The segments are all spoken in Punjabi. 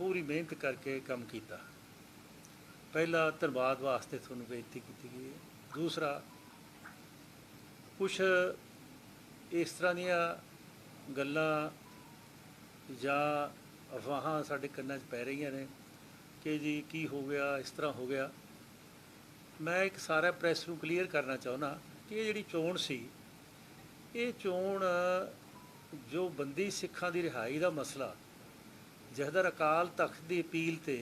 पूरी मेहनत करके काम किया। पहला धन्यवाद वास्ते थोनों बेनती की गई है। दूसरा, कुछ इस तरह दियां गल्लां जां अफवाहां साडे कन्नां 'च पै रहीआं ने कि जी की हो गया, इस तरह हो गया। मैं एक सारा प्रैस नूं क्लीयर करना चाहुंदा कि ये जिहड़ी चोण सी, ये चोण जो बंदी सिखां दी रिहाई दा मसला, जहदर अकाल तख्त की अपील ते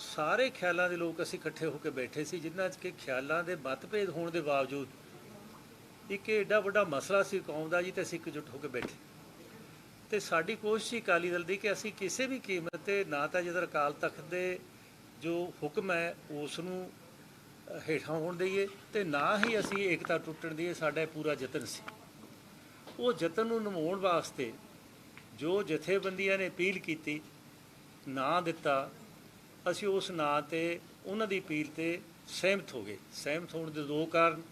सारे ख्यालों के लोग असीं इकट्ठे होकर बैठे सी, जिन्हां च कि ख्यालों के मतभेद होने के बावजूद एक एडा वड्डा मसला सी कौम दा जी, ते असीं एकजुट होकर बैठे। तो साडी कोशिश ही अकाली दल दी कि असीं किसी भी कीमत ते ना तां जदर अकाल तख्त दे जो हुक्म है उस नूं हेठां होण दईए, ते ना ही असीं एकता टुटण दी साडा पूरा यतन सी। वो यतन नूं निभाउण वास्ते जो जथेबंदियां ने अपील की, ना दिता, असी उस नां ते उन्हां दी अपील ते सहमत हो गए। सहमत होने के दो कारण,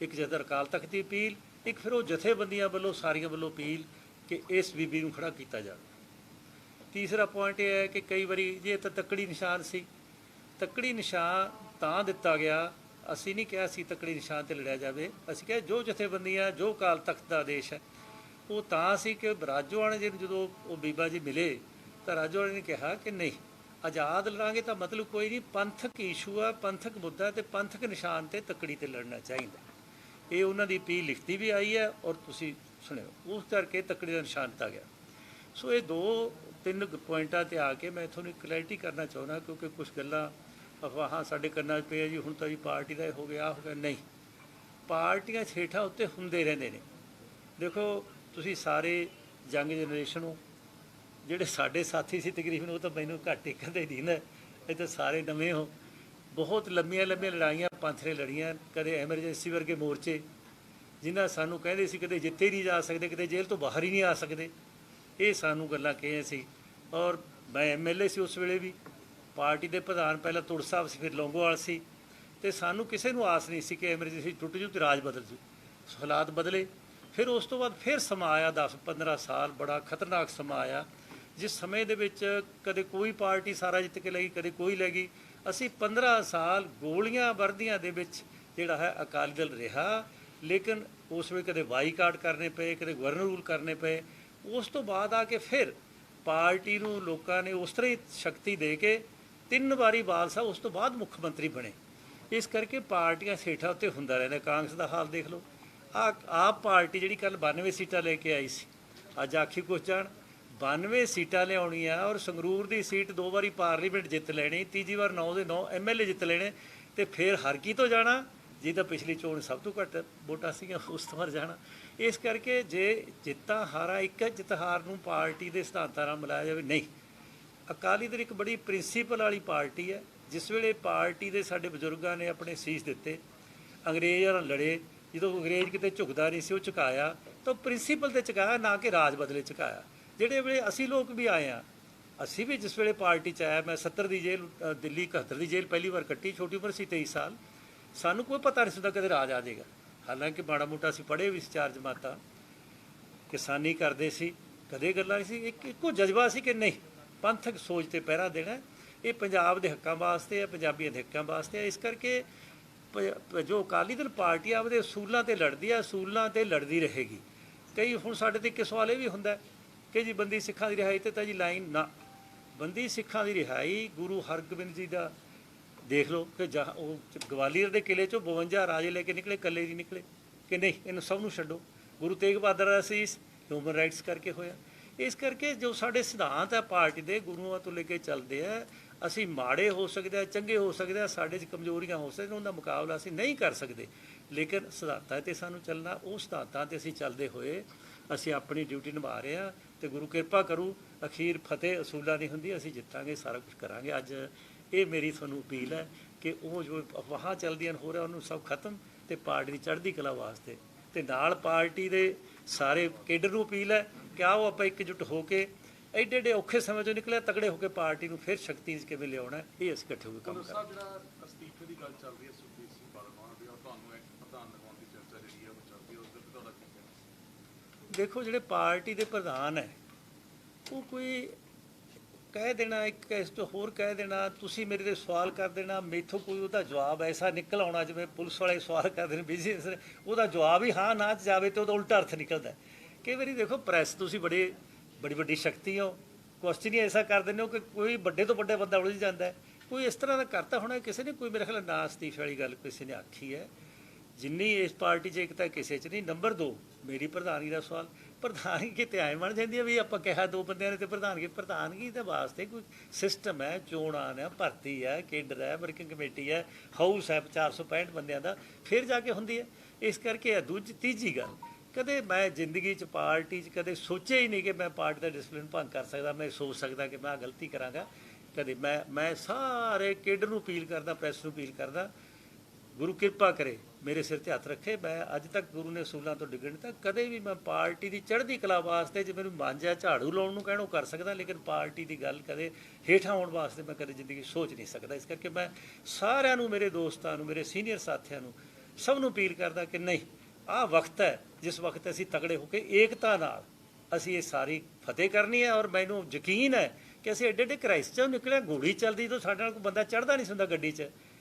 एक जदर अकाल तख्त की अपील, एक फिर वो जथेबंदियां वालों सारियां वालों अपील कि इस बीबी नूं खड़ा किया जाए। तीसरा पॉइंट यह है कि कई बारी जे तो तकड़ी निशान सी, तकड़ी निशान तां दिता गया, असी नहीं कहा सी तकड़ी निशान ते लड़िया जाए, असी कहा जो जथेबंदियां जो अकाल तख्त का आदेश है वो तां सी कि राजोआणे जी जो वो बीबा जी मिले तो राजोआणे ने कहा कि नहीं आज़ाद लड़ांगे तो मतलब कोई नहीं, पंथक इशू है, पंथक मुद्दा है, तो पंथक निशान से तकड़ी ते लड़ना चाहिए। ये उन्होंने अपील लिखती भी आई है और तुसी सुनियो, उस करके तकड़ी का निशान दिता गया। सो ये दो तीन पॉइंटा ते आके मैं थोड़ी क्लैरिटी करना चाहना, क्योंकि कुछ गल्लां अफवाहां साडे कन्नां च पे जी हुण तां जी पार्टी का हो गया हो गया। नहीं, पार्टियां छेठा उत्ते हुंदे रहिंदे ने। देखो तुसी सारे यंग जनरेशन हो, ਜਿਹੜੇ ਸਾਡੇ ਸਾਥੀ ਸੀ तकरीबन वो तो मैनू घट ही कदे नहीं ना, ये तो सारे नवे हो। बहुत लंबिया लंबिया लड़ाइयाँ पंथ ने लड़ियाँ, कदे एमरजेंसी वर्गे मोर्चे जिन्हें सानू कहते सी कदे जिते नहीं जा सकते, कदे जेल तो बाहर ही नहीं आ सकते, ये सानू गल्लां कहियां सी। और मैं MLA सी उस वेले भी, पार्टी के प्रधान पहला तुड़ साहब सी, फिर लौंगोवाल सी, तो सानू किसी नू आस नहीं सी कि एमरजेंसी टुट जू तो राज बदल जू। हालात बदले, फिर उस तो बाद फिर समा आया 10-15 साल, बड़ा खतरनाक समा आया, जिस समय दे विच कदे कोई पार्टी सारा जित के लगी, कदे कोई लै गई। असी 15 साल गोलियां वर्दियां दे विच जिहड़ा है अकाली दल रहा, लेकिन उस वे कदे बाईकाट करने पे, कदे गवर्नर रूल करने पे। उस तो बाद आके फिर पार्टी नूं लोकां ने उस तरह ही शक्ति दे के 3 वारी बाल साहब उस तो बाद मुख मंत्री बने। इस करके पार्टियां सेठा उत्ते हुंदा रहिंदा। कांग्रेस का हाल देख लो, आप पार्टी जिहड़ी कल 92 सीटां लेके आई सी, अज आखी कुछ जाण 92 सीटां लियाउणियां और संगरूर की सीट 2 वारी पार्लीमेंट जित लैनी, तीजी बार 9 के 9 MLA जित लेने, तो फिर हर की तो जाना जी, तो पिछली चोण सब तो घट वोटां सीगियां, उस तो बार जाना। इस करके जे जित्तां हारा एक जित हार नूं पार्टी के सिद्धांतां नाल मिलाया जाए, नहीं। अकाली दल एक बड़ी प्रिंसीपल वाली पार्टी है। जिस वेले पार्टी के साडे बजुर्गों ने अपने सीस दिते, अंग्रेज़ां नाल लड़े, जो अंग्रेज़ किते झुकदा नहीं सी, वो झुकाया तो प्रिंसीपल ते झुकाया, ना कि राज बदले झुकाया। ਜਿਹੜੇ ਵੇਲੇ ਅਸੀਂ ਲੋਕ भी आए हाँ, ਅਸੀਂ भी जिस ਵੇਲੇ पार्टी च आया, मैं 70 की जेल, दिल्ली 71 की जेल पहली बार कट्टी, छोटी उम्र सी 23 साल, सानू कोई पता नहीं सुनता कदे राज आ जाएगा। हालांकि माड़ा मोटा असीं पढ़े भी 4 जमातां, किसानी करते सी, कदे गल्लां नहीं सी, इक्को जज्बा सी कि नहीं पंथक सोच ते पहरा देना, ये पंजाब के हक्कां वास्ते है, पंजाबियों के हक्कां वास्ते है। इस करके जो अकाली दल पार्टी आपदे असूलों ते लड़दी है, असूलों ते लड़दी रहेगी। कई हुण साडे ते इक सवाल ये भी हुंदा कि जी बंदी सिखां की रिहाई तो जी लाइन ना, बंदी सिखां की रिहाई गुरु हरगोबिंद जी का देख लो कि जहाँ वो गवालीयर के किले चो 52 राजे लेके निकले, कले नहीं निकले कि नहीं, इन्हूं सब नूं छड्डो। गुरु तेग बहादुर का असीस ह्यूमन राइट्स करके होया। इस करके जो साडे सिद्धांत है पार्टी के गुरुओं तो लेके चलते हैं, असी माड़े हो सकते हैं, चंगे हो सकते हैं, साडे च कमजोरियां हो सकदियां, उनका मुकाबला असी नहीं कर सकते, लेकिन सिद्धांतां ते सानूं चलना, उस सिद्धांतां ते असी चलते हुए असी अपनी ड्यूटी निभा रहे हैं। तो गुरु कृपा करू, अखीर फतेह असूला नहीं होंदी, असी जितांगे, सारा कुछ करांगे। अज ये मेरी तुहानूं अपील है कि वो जो अफवाहां चलदियां हो रहा उन्होंने सब खत्म, तो पार्टी की चढ़ती कला वास्ते तो नाल पार्टी के सारे केडर नूं अपील है कि आओ आप एकजुट होकर एडे एडे औखे समय चों निकले तगड़े होकर पार्टी नूं फिर शक्ति किवें लियाउणा, ये असीं इकट्ठे होकर काम करांगे। ਅਸਤੀਫੇ ਦੀ ਗੱਲ ਚੱਲ ਰਹੀ ਹੈ ਸੁਖਬੀਰ ਸਿੰਘ ਬਾਦਲ ਦੀ, ਔਰ ਤੁਹਾਨੂੰ ਇੱਕ ਪ੍ਰਧਾਨ ਲਗਾਉਣ ਦੀ ਚਰਚਾ ਜਿਹੜੀ ਹੈ ਉਹ ਚੱਲਦੀ ਹੈ, ਉਸ ਦੇ ਤੇ ਤੁਹਾਡਾ ਕੀ ਕਹਿਣਾ? देखो जिहड़े पार्टी के प्रधान है वो कोई ਕਹਿ ਦੇਣਾ, ਇੱਕ ਇਸ ਤੋਂ ਹੋਰ ਕਹਿ ਦੇਣਾ, ਤੁਸੀਂ ਮੇਰੇ ਤੇ ਸਵਾਲ ਕਰ ਦੇਣਾ, ਮੈਥੋਂ ਕੋਈ ਉਹਦਾ ਜਵਾਬ ਐਸਾ ਨਿਕਲ ਆਉਣਾ ਜਿਵੇਂ ਪੁਲਿਸ ਵਾਲੇ ਸਵਾਲ ਕਰਦੇ ਨੇ ਬਿਜ਼ਨਸ, ਉਹਦਾ ਜਵਾਬ ਹੀ ਹਾਂ ਨਾ 'ਚ ਜਾਵੇ ਤੇ ਉਹਦਾ ਉਲਟਾ ਅਰਥ ਨਿਕਲਦਾ। ਕਈ ਵਾਰੀ ਦੇਖੋ ਪ੍ਰੈਸ, ਤੁਸੀਂ ਬੜੀ ਵੱਡੀ ਸ਼ਕਤੀ ਹੋ, ਕੁਐਸਚਨ ਹੀ ਐਸਾ ਕਰ ਦਿੰਦੇ ਹੋ ਕਿ ਕੋਈ ਵੱਡੇ ਤੋਂ ਵੱਡਾ ਬੰਦਾ ਉਲਝ ਜਾਂਦਾ ਹੈ। ਕੋਈ ਇਸ ਤਰ੍ਹਾਂ ਦਾ ਕਰਤਾ ਹੋਣਾ ਕਿਸੇ ਨੇ, ਕੋਈ ਮੇਰੇ ਖਿਆਲ ਨਾ ਅਸਤੀਫੇ ਵਾਲੀ ਗੱਲ ਕਿਸੇ ਨੇ ਆਖੀ ਹੈ। ਜਿੰਨੀ ਇਸ ਪਾਰਟੀ 'ਚ ਏਕਤਾ ਕਿਸੇ 'ਚ ਨਹੀਂ। ਨੰਬਰ 2, ਮੇਰੀ ਪ੍ਰਧਾਨਗੀ ਦਾ ਸਵਾਲ, ਪ੍ਰਧਾਨਗੀ ਕਿਤੇ ਐਂ ਬਣ ਜਾਂਦੀ ਹੈ ਵੀ ਆਪਾਂ ਕਿਹਾ 2 ਬੰਦਿਆਂ ਨੇ ਤੇ ਪ੍ਰਧਾਨਗੀ ਦੇ ਵਾਸਤੇ ਕੋਈ ਸਿਸਟਮ ਹੈ, ਚੋਣਾਂ ਨੇ, ਭਰਤੀ ਹੈ, ਕੇਡਰ ਹੈ, ਵਰਕਿੰਗ ਕਮੇਟੀ ਹੈ, ਹਾਊਸ ਹੈ 465 ਬੰਦਿਆਂ ਦਾ, ਫਿਰ ਜਾ ਕੇ ਹੁੰਦੀ ਹੈ। ਇਸ ਕਰਕੇ ਤੀਜੀ ਗੱਲ, ਕਦੇ ਮੈਂ ਜ਼ਿੰਦਗੀ 'ਚ ਪਾਰਟੀ 'ਚ ਕਦੇ ਸੋਚਿਆ ਹੀ ਨਹੀਂ ਕਿ ਮੈਂ ਪਾਰਟੀ ਦਾ ਡਿਸਪਲਿਨ ਭੰਗ ਕਰ ਸਕਦਾ, ਮੈਂ ਸੋਚ ਸਕਦਾ ਕਿ ਮੈਂ ਗਲਤੀ ਕਰਾਂਗਾ। ਕਦੇ ਮੈਂ ਸਾਰੇ ਕੇਡਰ ਨੂੰ ਅਪੀਲ ਕਰਦਾ, ਪ੍ਰੈਸ ਨੂੰ ਅਪੀਲ ਕਰਦਾ, ਗੁਰੂ ਕਿਰਪਾ ਕਰੇ, ਮੇਰੇ ਸਿਰ 'ਤੇ ਹੱਥ ਰੱਖੇ। ਮੈਂ ਅੱਜ ਤੱਕ ਗੁਰੂ ਨੇ ਅਸੂਲਾਂ ਤੋਂ ਡਿੱਗਣ ਤੱਕ ਕਦੇ ਵੀ ਮੈਂ ਪਾਰਟੀ ਦੀ ਚੜ੍ਹਦੀ ਕਲਾ ਵਾਸਤੇ, ਜੇ ਮੈਨੂੰ ਮਾਂਜਿਆ ਝਾੜੂ ਲਾਉਣ ਨੂੰ ਕਹਿਣਾ ਉਹ ਕਰ ਸਕਦਾ, ਲੇਕਿਨ ਪਾਰਟੀ ਦੀ ਗੱਲ ਕਦੇ ਹੇਠਾਂ ਆਉਣ ਵਾਸਤੇ ਮੈਂ ਕਦੇ ਜ਼ਿੰਦਗੀ ਸੋਚ ਨਹੀਂ ਸਕਦਾ। ਇਸ ਕਰਕੇ ਮੈਂ ਸਾਰਿਆਂ ਨੂੰ, ਮੇਰੇ ਦੋਸਤਾਂ ਨੂੰ, ਮੇਰੇ ਸੀਨੀਅਰ ਸਾਥੀਆਂ ਨੂੰ, ਸਭ ਨੂੰ ਅਪੀਲ ਕਰਦਾ ਕਿ ਨਹੀਂ, ਆਹ ਵਕਤ ਹੈ ਜਿਸ ਵਕਤ ਅਸੀਂ ਤਗੜੇ ਹੋ ਕੇ ਏਕਤਾ ਨਾਲ ਅਸੀਂ ਇਹ ਸਾਰੀ ਫਤਿਹ ਕਰਨੀ ਹੈ। ਔਰ ਮੈਨੂੰ ਯਕੀਨ ਹੈ ਕਿ ਅਸੀਂ ਐਡੇ ਕ੍ਰਾਈਸ 'ਚੋਂ ਨਿਕਲਿਆ। ਗੋਲੀ ਚੱਲਦੀ ਤਾਂ ਸਾਡੇ ਨਾਲ ਕੋਈ ਬੰਦਾ ਚੜ੍ਹਦਾ ਨਹੀਂ ਸੀ ਹੁੰਦਾ ਗੱਡੀ 'ਚ।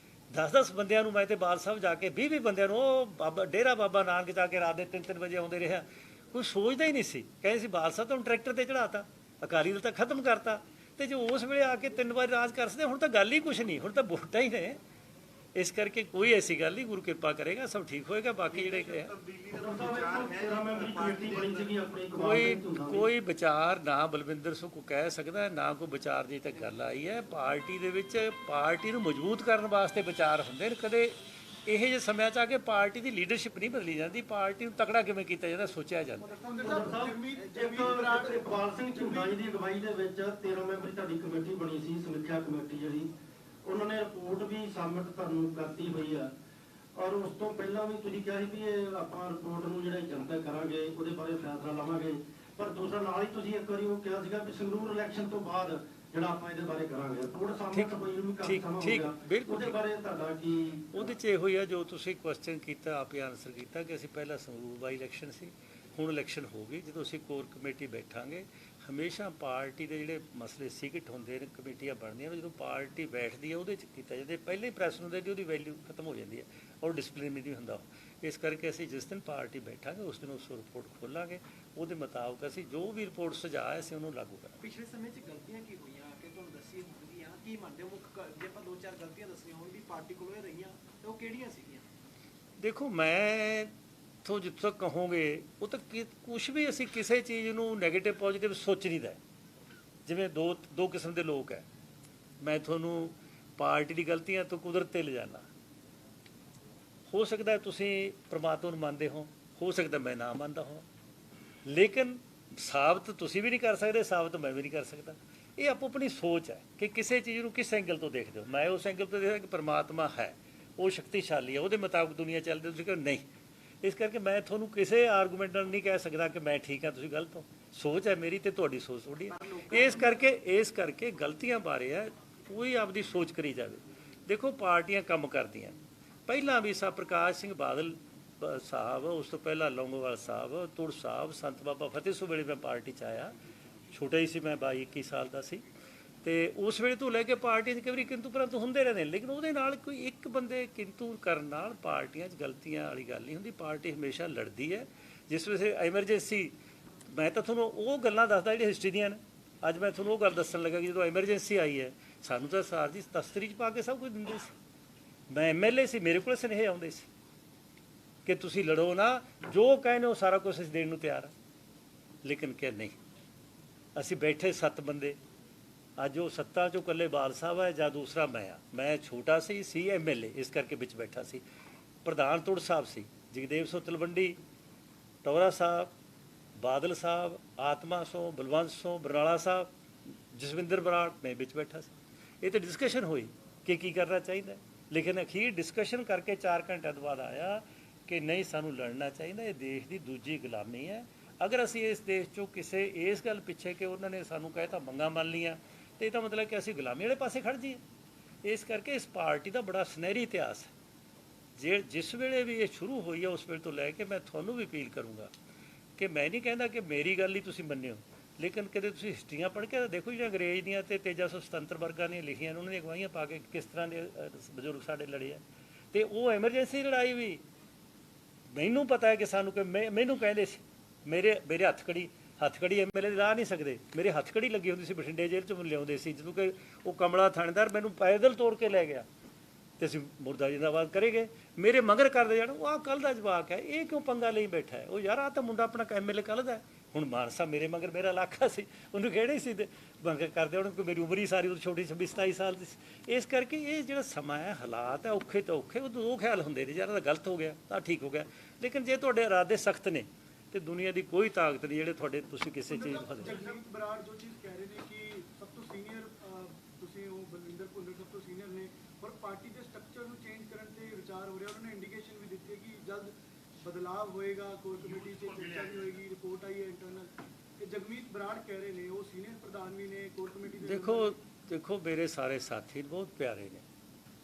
10-10 ਬੰਦਿਆਂ ਨੂੰ ਮੈਂ ਤੇ ਬਾਲ ਸਾਹਿਬ ਜਾ ਕੇ 20-20 ਬੰਦਿਆਂ ਨੂੰ ਉਹ ਬਾਬਾ ਡੇਰਾ ਬਾਬਾ ਨਾਨਕ ਜਾ ਕੇ ਰਾਤ ਦੇ 3-3 ਵਜੇ ਆਉਂਦੇ ਰਿਹਾ। ਕੋਈ ਸੋਚਦਾ ਹੀ ਨਹੀਂ ਸੀ। ਕਹਿੰਦੇ ਸੀ ਬਾਲ ਸਾਹਿਬ ਤੁਹਾਨੂੰ ਟਰੈਕਟਰ ਤੇ ਚੜਾਤਾ, ਅਕਾਲੀ ਦਲ ਤਾਂ ਖਤਮ ਕਰਤਾ। ਤੇ ਜੋ ਉਸ ਵੇਲੇ ਆ ਕੇ 3 ਵਾਰ ਰਾਜ ਕਰ ਸਕਦੇ, ਹੁਣ ਤਾਂ ਗੱਲ ਹੀ ਕੁਛ ਨਹੀਂ, ਹੁਣ ਤਾਂ ਵੋਟਾਂ ਹੀ ਨੇ। ਇਸ ਕਰਕੇ ਕੋਈ ਐਸੀ ਗੱਲ ਨਹੀਂ, ਗੁਰੂ ਕਿਰਪਾ ਕਰੇਗਾ, ਸਭ ਠੀਕ ਹੋਏਗਾ। ਬਾਕੀ ਜਿਹੜੇ ਕੋਈ ਵਿਚਾਰ ਨਾ ਬਲਵਿੰਦਰ ਸਿੰਘ ਕੋ ਕਹਿ ਸਕਦਾ, ਨਾ ਕੋਈ ਵਿਚਾਰ ਦੀ ਤਾਂ ਗੱਲ ਆਈ ਹੈ। ਪਾਰਟੀ ਦੇ ਵਿੱਚ ਪਾਰਟੀ ਨੂੰ ਮਜ਼ਬੂਤ ਕਰਨ ਵਾਸਤੇ ਵਿਚਾਰ ਹੁੰਦੇ ਨੇ। ਕਦੇ ਇਹੋ ਜਿਹੇ ਸਮਿਆਂ 'ਚ ਆ ਕੇ ਪਾਰਟੀ ਦੀ ਲੀਡਰਸ਼ਿਪ ਨਹੀਂ ਬਦਲੀ ਜਾਂਦੀ, ਪਾਰਟੀ ਨੂੰ ਤਕੜਾ ਕਿਵੇਂ ਕੀਤਾ ਜਾਂਦਾ ਸੋਚਿਆ ਜਾਂਦਾ। ਇਕਬਾਲ ਸਿੰਘ ਝੁੰਡਾ ਜੀ ਦੀ ਅਗਵਾਈ ਦੇ ਵਿੱਚ 13 ਮੈਂਬਰੀ ਤੁਹਾਡੀ ਕਮੇਟੀ ਬਣੀ ਸੀ, ਸਮੀਖਿਆ ਕਮੇਟੀ ਜਿਹੜੀ, ਉਹਨਾਂ ਨੇ ਰਿਪੋਰਟ ਵੀ ਸਬਮਿਟ ਤੁਹਾਨੂੰ ਕਰਤੀ ਹੋਈ ਆ। ਔਰ ਉਸ ਤੋਂ ਪਹਿਲਾਂ ਵੀ ਤੁਸੀਂ ਕਿਹਾ ਸੀ ਵੀ ਇਹ ਆਪਾਂ ਰਿਪੋਰਟ ਨੂੰ ਜਿਹੜਾ ਜਨਤਾ ਕਰਾਂਗੇ, ਉਹਦੇ ਬਾਰੇ ਫੈਸਲਾ ਲਵਾਂਗੇ। ਪਰ ਦੂਸਰਾ ਨਾਲ ਹੀ ਤੁਸੀਂ ਇੱਕ ਵਾਰੀ ਉਹ ਕਿਹਾ ਸੀਗਾ ਵੀ ਸੰਗਰੂਰ ਇਲੈਕਸ਼ਨ ਤੋਂ ਬਾਅਦ ਜਿਹੜਾ ਆਪਾਂ ਇਹਦੇ ਬਾਰੇ ਕਰਾਂਗੇ। ਰਿਪੋਰਟ ਸਾਹਮਣੇ ਹੋਈ ਨੂੰ ਵੀ ਕਾਫੀ ਸਮਾਂ ਹੋ ਗਿਆ, ਉਹਦੇ ਬਾਰੇ ਤੁਹਾਡਾ ਕੀ? ਉਹਦੇ 'ਚ ਇਹੋ ਹੀ ਆ ਜੋ ਤੁਸੀਂ ਕੁਐਸਚਨ ਕੀਤਾ, ਆਪੇ ਆਨਸਰ ਕੀਤਾ ਕਿ ਅਸੀਂ ਪਹਿਲਾਂ ਸੰਗਰੂਰ ਬਾਈ ਇਲੈਕਸ਼ਨ ਸੀ, ਹੁਣ ਇਲੈਕਸ਼ਨ ਹੋ ਗਈ। ਜਦੋਂ ਅਸੀਂ ਕੋਰ ਕਮੇਟੀ ਬੈਠਾਂਗੇ, ਹਮੇਸ਼ਾ ਪਾਰਟੀ ਦੇ ਜਿਹੜੇ ਮਸਲੇ ਸੀਕ੍ਰੇਟ ਹੁੰਦੇ ਨੇ, ਕਮੇਟੀਆਂ ਬਣਦੀਆਂ ਨੇ, ਜਦੋਂ ਪਾਰਟੀ ਬੈਠਦੀ ਹੈ ਉਹਦੇ 'ਚ ਕੀਤਾ ਜਾਂਦਾ। ਪਹਿਲੇ ਹੀ ਪ੍ਰੈਸ ਨੂੰ ਦੇ ਦੀ ਉਹਦੀ ਵੈਲਿਊ ਖਤਮ ਹੋ ਜਾਂਦੀ ਹੈ ਔਰ ਡਿਸਪਲਿਨ ਨਹੀਂ ਹੁੰਦਾ। ਇਸ ਕਰਕੇ ਅਸੀਂ ਜਿਸ ਦਿਨ ਪਾਰਟੀ ਬੈਠਾਂਗੇ ਉਸ ਦਿਨ ਉਸ ਰਿਪੋਰਟ ਖੋਲਾਂਗੇ, ਉਹਦੇ ਮੁਤਾਬਕ ਅਸੀਂ ਜੋ ਵੀ ਰਿਪੋਰਟ ਸੁਝਾਅ ਅਸੀਂ ਉਹਨੂੰ ਲਾਗੂ ਕਰਾਂਗੇ। ਪਿਛਲੇ ਸਮੇਂ 'ਚ ਗਲਤੀਆਂ ਕੀ ਹੋਈਆਂ ਕਿ ਤੁਹਾਨੂੰ ਦੱਸੀ ਹੋਣਗੀਆਂ, ਕੀ ਮੰਨਦੇ ਹੋ ਮੁੱਖ? ਜੇ ਆਪਾਂ 2-4 ਗਲਤੀਆਂ ਦੱਸੀਆਂ ਹੋਣ ਵੀ ਪਾਰਟੀ ਕੋਲੋਂ ਇਹ ਰਹੀਆਂ, ਤੇ ਉਹ ਕਿਹੜੀਆਂ ਸੀਗੀਆਂ? ਦੇਖੋ, ਮੈਂ ਤੋਂ ਜਿੱਥੋਂ ਤੱਕ ਕਹੋਗੇ ਉਹ ਤਾਂ ਕੁਛ ਵੀ ਅਸੀਂ ਕਿਸੇ ਚੀਜ਼ ਨੂੰ ਨੈਗੇਟਿਵ ਪੋਜ਼ੀਟਿਵ ਸੋਚ ਨਹੀਂ ਦਾ। ਜਿਵੇਂ ਦੋ ਕਿਸਮ ਦੇ ਲੋਕ ਹੈ। ਮੈਂ ਤੁਹਾਨੂੰ ਪਾਰਟੀ ਦੀ ਗਲਤੀਆਂ ਤੋਂ ਕੁਦਰਤ 'ਤੇ ਲਿਜਾਣਾ। ਹੋ ਸਕਦਾ ਤੁਸੀਂ ਪ੍ਰਮਾਤਮਾ ਨੂੰ ਮੰਨਦੇ ਹੋ ਸਕਦਾ ਮੈਂ ਨਾ ਮੰਨਦਾ ਹਾਂ, ਲੇਕਿਨ ਸਾਬਤ ਤੁਸੀਂ ਵੀ ਨਹੀਂ ਕਰ ਸਕਦੇ, ਸਾਬਤ ਮੈਂ ਵੀ ਨਹੀਂ ਕਰ ਸਕਦਾ। ਇਹ ਆਪੋ ਆਪਣੀ ਸੋਚ ਹੈ ਕਿ ਕਿਸੇ ਚੀਜ਼ ਨੂੰ ਕਿਸ ਐਂਗਲ ਤੋਂ ਦੇਖਦੇ ਹੋ। ਮੈਂ ਉਸ ਐਂਗਲ ਤੋਂ ਦੇਖਦਾ ਕਿ ਪਰਮਾਤਮਾ ਹੈ, ਉਹ ਸ਼ਕਤੀਸ਼ਾਲੀ ਹੈ, ਉਹਦੇ ਮੁਤਾਬਕ ਦੁਨੀਆ ਚੱਲਦੀ। ਤੁਸੀਂ ਕਹਿੰਦੇ ਨਹੀਂ। ਇਸ ਕਰਕੇ ਮੈਂ ਤੁਹਾਨੂੰ ਕਿਸੇ ਆਰਗੂਮੈਂਟ ਨਾਲ ਨਹੀਂ ਕਹਿ ਸਕਦਾ ਕਿ ਮੈਂ ਠੀਕ ਹਾਂ ਤੁਸੀਂ ਗਲਤ ਹੋ। ਸੋਚ ਹੈ ਮੇਰੀ ਤੇ ਤੁਹਾਡੀ ਸੋਚ ਥੋੜ੍ਹੀ ਹੈ। ਇਸ ਕਰਕੇ ਗਲਤੀਆਂ ਬਾਰੇ ਹੈ ਕੋਈ ਆਪਦੀ ਸੋਚ ਕਰੀ ਜਾਵੇ। ਦੇਖੋ, ਪਾਰਟੀਆਂ ਕੰਮ ਕਰਦੀਆਂ। ਪਹਿਲਾਂ ਵੀ ਪ੍ਰਕਾਸ਼ ਸਿੰਘ ਬਾਦਲ ਸਾਹਿਬ, ਉਸ ਤੋਂ ਪਹਿਲਾਂ ਲੌਂਗੋਵਾਲ ਸਾਹਿਬ, ਤੁੜ ਸਾਹਿਬ, ਸੰਤ ਬਾਬਾ ਫਤਿਹ ਸਿੰਘ ਵੇਲੇ ਮੈਂ ਪਾਰਟੀ 'ਚ ਆਇਆ, ਛੋਟਾ ਹੀ ਸੀ ਮੈਂ, 22-21 ਸਾਲ ਦਾ ਸੀ। ਤੇ ਉਸ ਵੇਲੇ ਤੋਂ ਲੈ ਕੇ ਪਾਰਟੀਆਂ 'ਚ ਕਈ ਵਾਰੀ ਕਿੰਤੂ ਪਰੰਤੂ ਹੁੰਦੇ ਰਹਿੰਦੇ ਨੇ, ਲੇਕਿਨ ਉਹਦੇ ਨਾਲ ਕੋਈ ਇੱਕ ਬੰਦੇ ਕਿੰਤੂ ਕਰਨ ਨਾਲ ਪਾਰਟੀਆਂ 'ਚ ਗਲਤੀਆਂ ਵਾਲੀ ਗੱਲ ਨਹੀਂ ਹੁੰਦੀ। ਪਾਰਟੀ ਹਮੇਸ਼ਾ ਲੜਦੀ ਹੈ। ਜਿਸ ਵੇਲੇ ਐਮਰਜੈਂਸੀ, ਮੈਂ ਤਾਂ ਤੁਹਾਨੂੰ ਉਹ ਗੱਲਾਂ ਦੱਸਦਾ ਜਿਹੜੀਆਂ ਹਿਸਟਰੀ ਦੀਆਂ ਨੇ। ਅੱਜ ਮੈਂ ਤੁਹਾਨੂੰ ਉਹ ਗੱਲ ਦੱਸਣ ਲੱਗਾ ਕਿ ਜਦੋਂ ਐਮਰਜੈਂਸੀ ਆਈ ਹੈ, ਸਾਨੂੰ ਤਾਂ ਸਾਰ ਜੀ ਤਸਤਰੀ 'ਚ ਪਾ ਕੇ ਸਭ ਕੁਝ ਦਿੰਦੇ ਸੀ। ਮੈਂ MLA ਸੀ, ਮੇਰੇ ਕੋਲ ਸੁਨੇਹੇ ਆਉਂਦੇ ਸੀ ਕਿ ਤੁਸੀਂ ਲੜੋ ਨਾ, ਜੋ ਕਹਿੰਦੇ ਹੋ ਸਾਰਾ ਕੁਝ ਅਸੀਂ ਦੇਣ ਨੂੰ ਤਿਆਰ ਹਾਂ। ਲੇਕਿਨ ਕਿ ਨਹੀਂ, ਅਸੀਂ ਬੈਠੇ 7 ਬੰਦੇ। ਅੱਜ ਉਹ 7 ਚੋਂ ਇਕੱਲੇ ਬਾਲ ਸਾਹਿਬ ਹੈ ਜਾਂ ਦੂਸਰਾ ਮੈਂ ਆ। ਮੈਂ ਛੋਟਾ ਸੀ MLA, ਇਸ ਕਰਕੇ ਵਿੱਚ ਬੈਠਾ ਸੀ। ਪ੍ਰਧਾਨ ਤੁੜ ਸਾਹਿਬ ਸੀ, ਜਗਦੇਵ ਸਿੰਘ ਤਲਵੰਡੀ, ਟੌਰਾ ਸਾਹਿਬ, ਬਾਦਲ ਸਾਹਿਬ, ਆਤਮਾ ਸੋਂ, ਬਲਵੰਤ ਸੋਂ, ਬਰਨਾਲਾ ਸਾਹਿਬ, ਜਸਵਿੰਦਰ ਬਰਾੜ, ਮੈਂ ਵਿੱਚ ਬੈਠਾ ਸੀ। ਇਹ ਤਾਂ ਡਿਸਕਸ਼ਨ ਹੋਈ ਕਿ ਕੀ ਕਰਨਾ ਚਾਹੀਦਾ, ਲੇਕਿਨ ਅਖੀਰ ਡਿਸਕਸ਼ਨ ਕਰਕੇ 4 ਘੰਟਿਆਂ ਤੋਂ ਬਾਅਦ ਆਇਆ ਕਿ ਨਹੀਂ, ਸਾਨੂੰ ਲੜਨਾ ਚਾਹੀਦਾ। ਇਹ ਦੇਸ਼ ਦੀ ਦੂਜੀ ਗੁਲਾਮੀ ਹੈ। ਅਗਰ ਅਸੀਂ ਇਸ ਦੇਸ਼ 'ਚੋਂ ਕਿਸੇ ਇਸ ਗੱਲ ਪਿੱਛੇ ਕਿ ਉਹਨਾਂ ਨੇ ਸਾਨੂੰ ਕਹਿ ਤਾਂ ਮੰਗਾਂ ਮੰਨ ਲਈਆਂ, ਤੇ ਇਹਦਾ ਮਤਲਬ ਕਿ ਅਸੀਂ ਗੁਲਾਮੀ ਵਾਲੇ ਪਾਸੇ ਖੜ੍ਹ ਜਾਈਏ। ਇਸ ਕਰਕੇ ਇਸ ਪਾਰਟੀ ਦਾ ਬੜਾ ਸੁਨਹਿਰੀ ਇਤਿਹਾਸ ਹੈ। ਜਿਸ ਵੇਲੇ ਵੀ ਇਹ ਸ਼ੁਰੂ ਹੋਈ ਹੈ, ਉਸ ਵੇਲੇ ਤੋਂ ਲੈ ਕੇ ਮੈਂ ਤੁਹਾਨੂੰ ਵੀ ਅਪੀਲ ਕਰੂੰਗਾ ਕਿ ਮੈਂ ਨਹੀਂ ਕਹਿੰਦਾ ਕਿ ਮੇਰੀ ਗੱਲ ਹੀ ਤੁਸੀਂ ਮੰਨਿਓ, ਲੇਕਿਨ ਕਦੇ ਤੁਸੀਂ ਹਿਸਟਰੀਆਂ ਪੜ੍ਹ ਕੇ ਤਾਂ ਦੇਖੋ ਜੀ, ਅੰਗਰੇਜ਼ ਦੀਆਂ ਤੇ ਤੇਜਾ ਸੁਤੰਤਰ ਵਰਗਾਂ ਦੀਆਂ ਲਿਖੀਆਂ ਨੇ, ਉਹਨਾਂ ਦੀਆਂ ਅਗਵਾਈਆਂ ਪਾ ਕੇ ਕਿਸ ਤਰ੍ਹਾਂ ਦੇ ਬਜ਼ੁਰਗ ਸਾਡੇ ਲੜੇ ਆ। ਤੇ ਉਹ ਐਮਰਜੈਂਸੀ ਲੜਾਈ ਵੀ ਮੈਨੂੰ ਪਤਾ ਹੈ ਕਿ ਸਾਨੂੰ ਕਿ ਮੈਨੂੰ ਕਹਿੰਦੇ ਸੀ, ਮੇਰੇ ਹੱਥਕੜੀ ਐਮਐਲਏ ਦੇ ਲਾ ਨਹੀਂ ਸਕਦੇ, ਮੇਰੇ ਹੱਥਕੜੀ ਲੱਗੀ ਹੁੰਦੀ ਸੀ ਬਠਿੰਡੇ ਜੇਲ੍ਹ 'ਚ ਲਿਆਉਂਦੇ ਸੀ, ਜਦੋਂ ਕਿ ਉਹ ਕਮਲਾ ਥਾਣੇਦਾਰ ਮੈਨੂੰ ਪੈਦਲ ਤੋੜ ਕੇ ਲੈ ਗਿਆ ਤੇ ਅਸੀਂ ਮੁਰਦਾ ਜਿੰਦਾਬਾਦ ਕਰੇਗੇ, ਮੇਰੇ ਮਗਰ ਕਰਦੇ ਜਾਣ। ਉਹ ਆਹ ਕੱਲ੍ਹ ਦਾ ਜਵਾਕ ਹੈ, ਇਹ ਕਿਉਂ ਪੰਗਾ ਲਈ ਬੈਠਾ ਹੈ? ਉਹ ਯਾਰ ਆਹ ਤਾਂ ਮੁੰਡਾ ਆਪਣਾ ਐਮਐਲਏ ਕੱਲ੍ਹ ਦਾ। ਹੁਣ ਮਾਨਸਾ ਮੇਰੇ ਮਗਰ ਮੇਰਾ ਇਲਾਕਾ ਸੀ, ਉਹਨੂੰ ਕਿਹੜੇ ਸੀ ਮਗਰ ਕਰਦੇ ਹੁਣ, ਕੋਈ ਮੇਰੀ ਉਮਰ ਹੀ ਸਾਰੀ ਉਹ ਛੋਟੀ 26-27 ਸਾਲ ਦੀ ਸੀ। ਇਸ ਕਰਕੇ ਇਹ ਜਿਹੜਾ ਸਮਾਂ ਹੈ, ਹਾਲਾਤ ਹੈ ਔਖੇ ਤੋਂ ਔਖੇ, ਉਹ ਦੋ ਖਿਆਲ ਹੁੰਦੇ ਨੇ, ਯਾਰ ਗਲਤ ਹੋ ਗਿਆ ਤਾਂ ਠੀਕ ਹੋ ਗਿਆ। ਲੇਕਿਨ ਜੇ ਤੁਹਾਡੇ ਇਰਾਦੇ ਸਖਤ ਨੇ ਤੇ ਦੁਨੀਆ ਦੀ ਕੋਈ ਤਾਕਤ ਨਹੀਂ ਜਿਹੜੇ ਤੁਹਾਡੇ ਤੁਸੀਂ ਕਿਸੇ ਚੀਜ਼ ਨੂੰ ਬਦਲ। ਜਗਜੀਤ ਬਰਾੜ ਜੋ ਚੀਜ਼ ਕਹਿ ਰਹੇ ਨੇ ਕਿ ਸਭ ਤੋਂ ਸੀਨੀਅਰ ਤੁਸੀਂ ਉਹ ਬਲਵਿੰਦਰ ਭੁੱਲਰ ਸਭ ਤੋਂ ਸੀਨੀਅਰ ਨੇ, ਔਰ ਪਾਰਟੀ ਦੇ ਸਟਰਕਚਰ ਨੂੰ ਚੇਂਜ ਕਰਨ ਤੇ ਵਿਚਾਰ ਹੋ ਰਿਹਾ। ਉਹਨਾਂ ਨੇ ਇੰਡੀਕੇਸ਼ਨ ਵੀ ਦਿੱਤੀ ਹੈ ਕਿ ਜਲਦ ਬਦਲਾਅ ਹੋਏਗਾ, ਕੋਰ ਕਮੇਟੀ 'ਚ ਚਰਚਾ ਵੀ ਹੋਏਗੀ, ਰਿਪੋਰਟ ਆਈ ਹੈ ਇੰਟਰਨਲ। ਤੇ ਜਗਮੀਤ ਬਰਾੜ ਕਹਿ ਰਹੇ ਨੇ, ਉਹ ਸੀਨੀਅਰ ਪ੍ਰਧਾਨ ਵੀ ਨੇ ਕੋਰ ਕਮੇਟੀ ਦੇ। ਦੇਖੋ ਮੇਰੇ ਸਾਰੇ ਸਾਥੀ ਬਹੁਤ ਪਿਆਰੇ ਨੇ,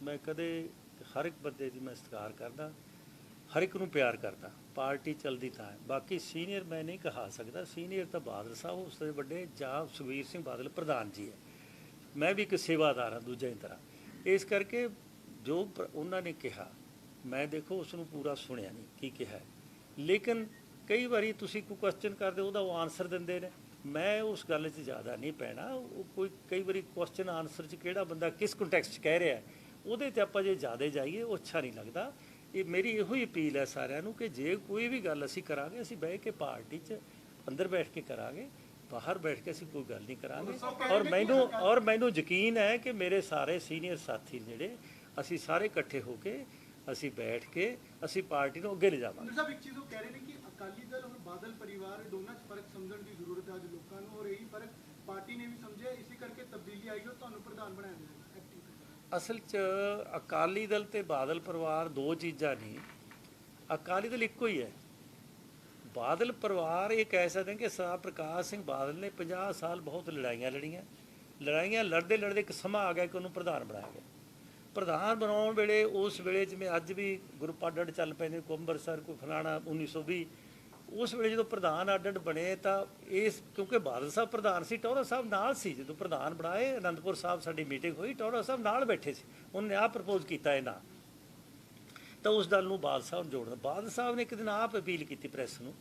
ਮੈਂ ਕਦੇ ਹਰ ਇੱਕ ਬੰਦੇ ਦੀ ਮੈਂ ਸਤਿਕਾਰ ਕਰਦਾ, ਹਰ ਇੱਕ ਨੂੰ ਪਿਆਰ ਕਰਦਾ। ਪਾਰਟੀ ਚੱਲਦੀ ਤਾਂ ਹੈ, ਬਾਕੀ ਸੀਨੀਅਰ ਮੈਂ ਨਹੀਂ ਕਹਾ ਸਕਦਾ। ਸੀਨੀਅਰ ਤਾਂ ਬਾਦਲ ਸਾਹਿਬ ਉਸ ਤੋਂ ਵੱਡੇ ਜਾਂ ਸੁਖਬੀਰ ਸਿੰਘ ਬਾਦਲ ਪ੍ਰਧਾਨ ਜੀ ਹੈ, ਮੈਂ ਵੀ ਇੱਕ ਸੇਵਾਦਾਰ ਹਾਂ ਦੂਜੇ ਤਰ੍ਹਾਂ। ਇਸ ਕਰਕੇ ਜੋ ਉਹਨਾਂ ਨੇ ਕਿਹਾ ਮੈਂ ਦੇਖੋ ਉਸ ਨੂੰ ਪੂਰਾ ਸੁਣਿਆ ਨਹੀਂ ਕੀ ਕਿਹਾ, ਲੇਕਿਨ ਕਈ ਵਾਰੀ ਤੁਸੀਂ ਕੋਈ ਕੁਐਸਚਨ ਕਰਦੇ ਉਹਦਾ ਉਹ ਆਨਸਰ ਦਿੰਦੇ ਨੇ, ਮੈਂ ਉਸ ਗੱਲ 'ਚ ਜ਼ਿਆਦਾ ਨਹੀਂ ਪੈਣਾ। ਉਹ ਕੋਈ ਕਈ ਵਾਰੀ ਕੁਐਸਚਨ ਆਨਸਰ 'ਚ ਕਿਹੜਾ ਬੰਦਾ ਕਿਸ ਕੰਟੈਕਸਟ 'ਚ ਕਹਿ ਰਿਹਾ ਉਹਦੇ 'ਤੇ ਆਪਾਂ ਜੇ ਜ਼ਿਆਦਾ ਜਾਈਏ ਉਹ ਅੱਛਾ ਨਹੀਂ ਲੱਗਦਾ। ਇਹ ਮੇਰੀ ਇਹੋ ਹੀ ਅਪੀਲ ਹੈ ਸਾਰਿਆਂ ਨੂੰ ਕਿ ਜੇ ਕੋਈ ਵੀ ਗੱਲ ਅਸੀਂ ਕਰਾਂਗੇ, ਅਸੀਂ ਬਹਿ ਕੇ ਪਾਰਟੀ 'ਚ ਅੰਦਰ ਬੈਠ ਕੇ ਕਰਾਂਗੇ, ਬਾਹਰ ਬੈਠ ਕੇ ਅਸੀਂ ਕੋਈ ਗੱਲ ਨਹੀਂ ਕਰਾਂਗੇ। ਔਰ ਮੈਨੂੰ ਯਕੀਨ ਹੈ ਕਿ ਮੇਰੇ ਸਾਰੇ ਸੀਨੀਅਰ ਸਾਥੀ ਜਿਹੜੇ ਅਸੀਂ ਸਾਰੇ ਇਕੱਠੇ ਹੋ ਕੇ ਅਸੀਂ ਬੈਠ ਕੇ ਅਸੀਂ ਪਾਰਟੀ ਨੂੰ ਅੱਗੇ ਲਿਜਾਵਾਂਗੇ। ਸਾਹਿਬ ਇੱਕ ਚੀਜ਼ ਉਹ ਕਹਿ ਰਹੇ ਨੇ ਕਿ ਅਕਾਲੀ ਦਲ ਔਰ ਬਾਦਲ ਪਰਿਵਾਰ ਦੋਨਾਂ 'ਚ ਫਰਕ ਸਮਝਣ ਦੀ ਜ਼ਰੂਰਤ ਹੈ ਅੱਜ ਲੋਕਾਂ ਨੂੰ, ਔਰ ਇਹੀ ਫਰਕ ਪਾਰਟੀ ਨੇ ਵੀ ਸਮਝਿਆ, ਇਸੇ ਕਰਕੇ ਤਬਦੀਲੀ ਆਈ ਔਰ ਤੁਹਾਨੂੰ ਪ੍ਰਧਾਨ ਬਣਾਇਆ ਗਿਆ। ਅਸਲ 'ਚ ਅਕਾਲੀ ਦਲ ਤੇ ਬਾਦਲ ਪਰਿਵਾਰ ਦੋ ਚੀਜ਼ਾਂ ਨਹੀਂ, ਅਕਾਲੀ ਦਲ ਇੱਕੋ ਹੀ ਹੈ। ਬਾਦਲ ਪਰਿਵਾਰ ਇਹ ਕਹਿ ਸਕਦੇ ਕਿ ਸਰਦਾਰ ਪ੍ਰਕਾਸ਼ ਸਿੰਘ ਬਾਦਲ ਨੇ 50 ਸਾਲ ਬਹੁਤ ਲੜਾਈਆਂ ਲੜਦੇ ਇੱਕ ਸਮਾਂ ਆ ਗਿਆ ਕਿ ਉਹਨੂੰ ਪ੍ਰਧਾਨ ਬਣਾਇਆ ਗਿਆ। ਪ੍ਰਧਾਨ ਬਣਾਉਣ ਵੇਲੇ ਉਸ ਵੇਲੇ ਜਿਵੇਂ ਅੱਜ ਵੀ ਗਰੁੱਪ ਅੱਡ ਚੱਲ ਪੈਂਦੇ, ਕੋਈ ਅੰਮ੍ਰਿਤਸਰ ਕੋਈ ਫਲਾਣਾ 1920, ਉਸ ਵੇਲੇ ਜਦੋਂ ਪ੍ਰਧਾਨ ਅੱਡ ਬਣੇ ਤਾਂ ਇਸ ਕਿਉਂਕਿ ਬਾਦਲ ਸਾਹਿਬ ਪ੍ਰਧਾਨ ਸੀ, ਟੌਹਰਾ ਸਾਹਿਬ ਨਾਲ ਸੀ। ਜਦੋਂ ਪ੍ਰਧਾਨ ਬਣਾਏ ਅਨੰਦਪੁਰ ਸਾਹਿਬ ਸਾਡੀ ਮੀਟਿੰਗ ਹੋਈ, ਟੌਹਰਾ ਸਾਹਿਬ ਨਾਲ ਬੈਠੇ ਸੀ, ਉਹਨੇ ਆਪ ਪ੍ਰਪੋਜ਼ ਕੀਤਾ ਇਹ ਨਾਂ, ਤਾਂ ਉਸ ਦਲ ਨੂੰ ਬਾਦਲ ਸਾਹਿਬ ਨੂੰ ਜੋੜਨਾ। ਬਾਦਲ ਸਾਹਿਬ ਨੇ ਇੱਕ ਦਿਨ ਆਪ ਅਪੀਲ ਕੀਤੀ ਪ੍ਰੈਸ ਨੂੰ,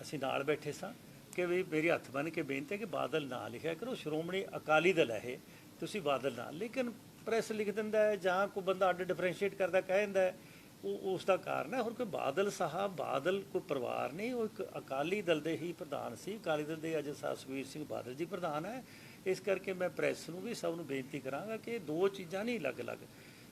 ਅਸੀਂ ਨਾਲ ਬੈਠੇ ਸਾਂ, ਕਿ ਵੀ ਮੇਰੇ ਹੱਥ ਬੰਨ੍ਹ ਕੇ ਬੇਨਤੀ ਹੈ ਕਿ ਬਾਦਲ ਨਾਂ ਲਿਖਿਆ ਕਰੋ, ਸ਼੍ਰੋਮਣੀ ਅਕਾਲੀ ਦਲ ਹੈ ਇਹ, ਤੁਸੀਂ ਬਾਦਲ ਨਾਂ। ਲੇਕਿਨ ਪ੍ਰੈਸ ਲਿਖ ਦਿੰਦਾ ਹੈ ਜਾਂ ਕੋਈ ਬੰਦਾ ਅੱਡ ਡਿਫਰੈਂਸ਼ੀਏਟ ਕਰਦਾ ਕਹਿ ਦਿੰਦਾ ਹੈ, ਉਹ ਉਸ ਦਾ ਕਾਰਨ ਹੈ। ਹੋਰ ਕੋਈ ਬਾਦਲ ਸਾਹਿਬ ਬਾਦਲ ਕੋਈ ਪਰਿਵਾਰ ਨਹੀਂ, ਉਹ ਇੱਕ ਅਕਾਲੀ ਦਲ ਦੇ ਹੀ ਪ੍ਰਧਾਨ ਸੀ। ਅਕਾਲੀ ਦਲ ਦੇ ਅੱਜ ਸੁਖਬੀਰ ਸਿੰਘ ਬਾਦਲ ਜੀ ਪ੍ਰਧਾਨ ਹੈ। ਇਸ ਕਰਕੇ ਮੈਂ ਪ੍ਰੈਸ ਨੂੰ ਵੀ ਸਭ ਨੂੰ ਬੇਨਤੀ ਕਰਾਂਗਾ ਕਿ ਦੋ ਚੀਜ਼ਾਂ ਨਹੀਂ ਅਲੱਗ-ਅਲੱਗ।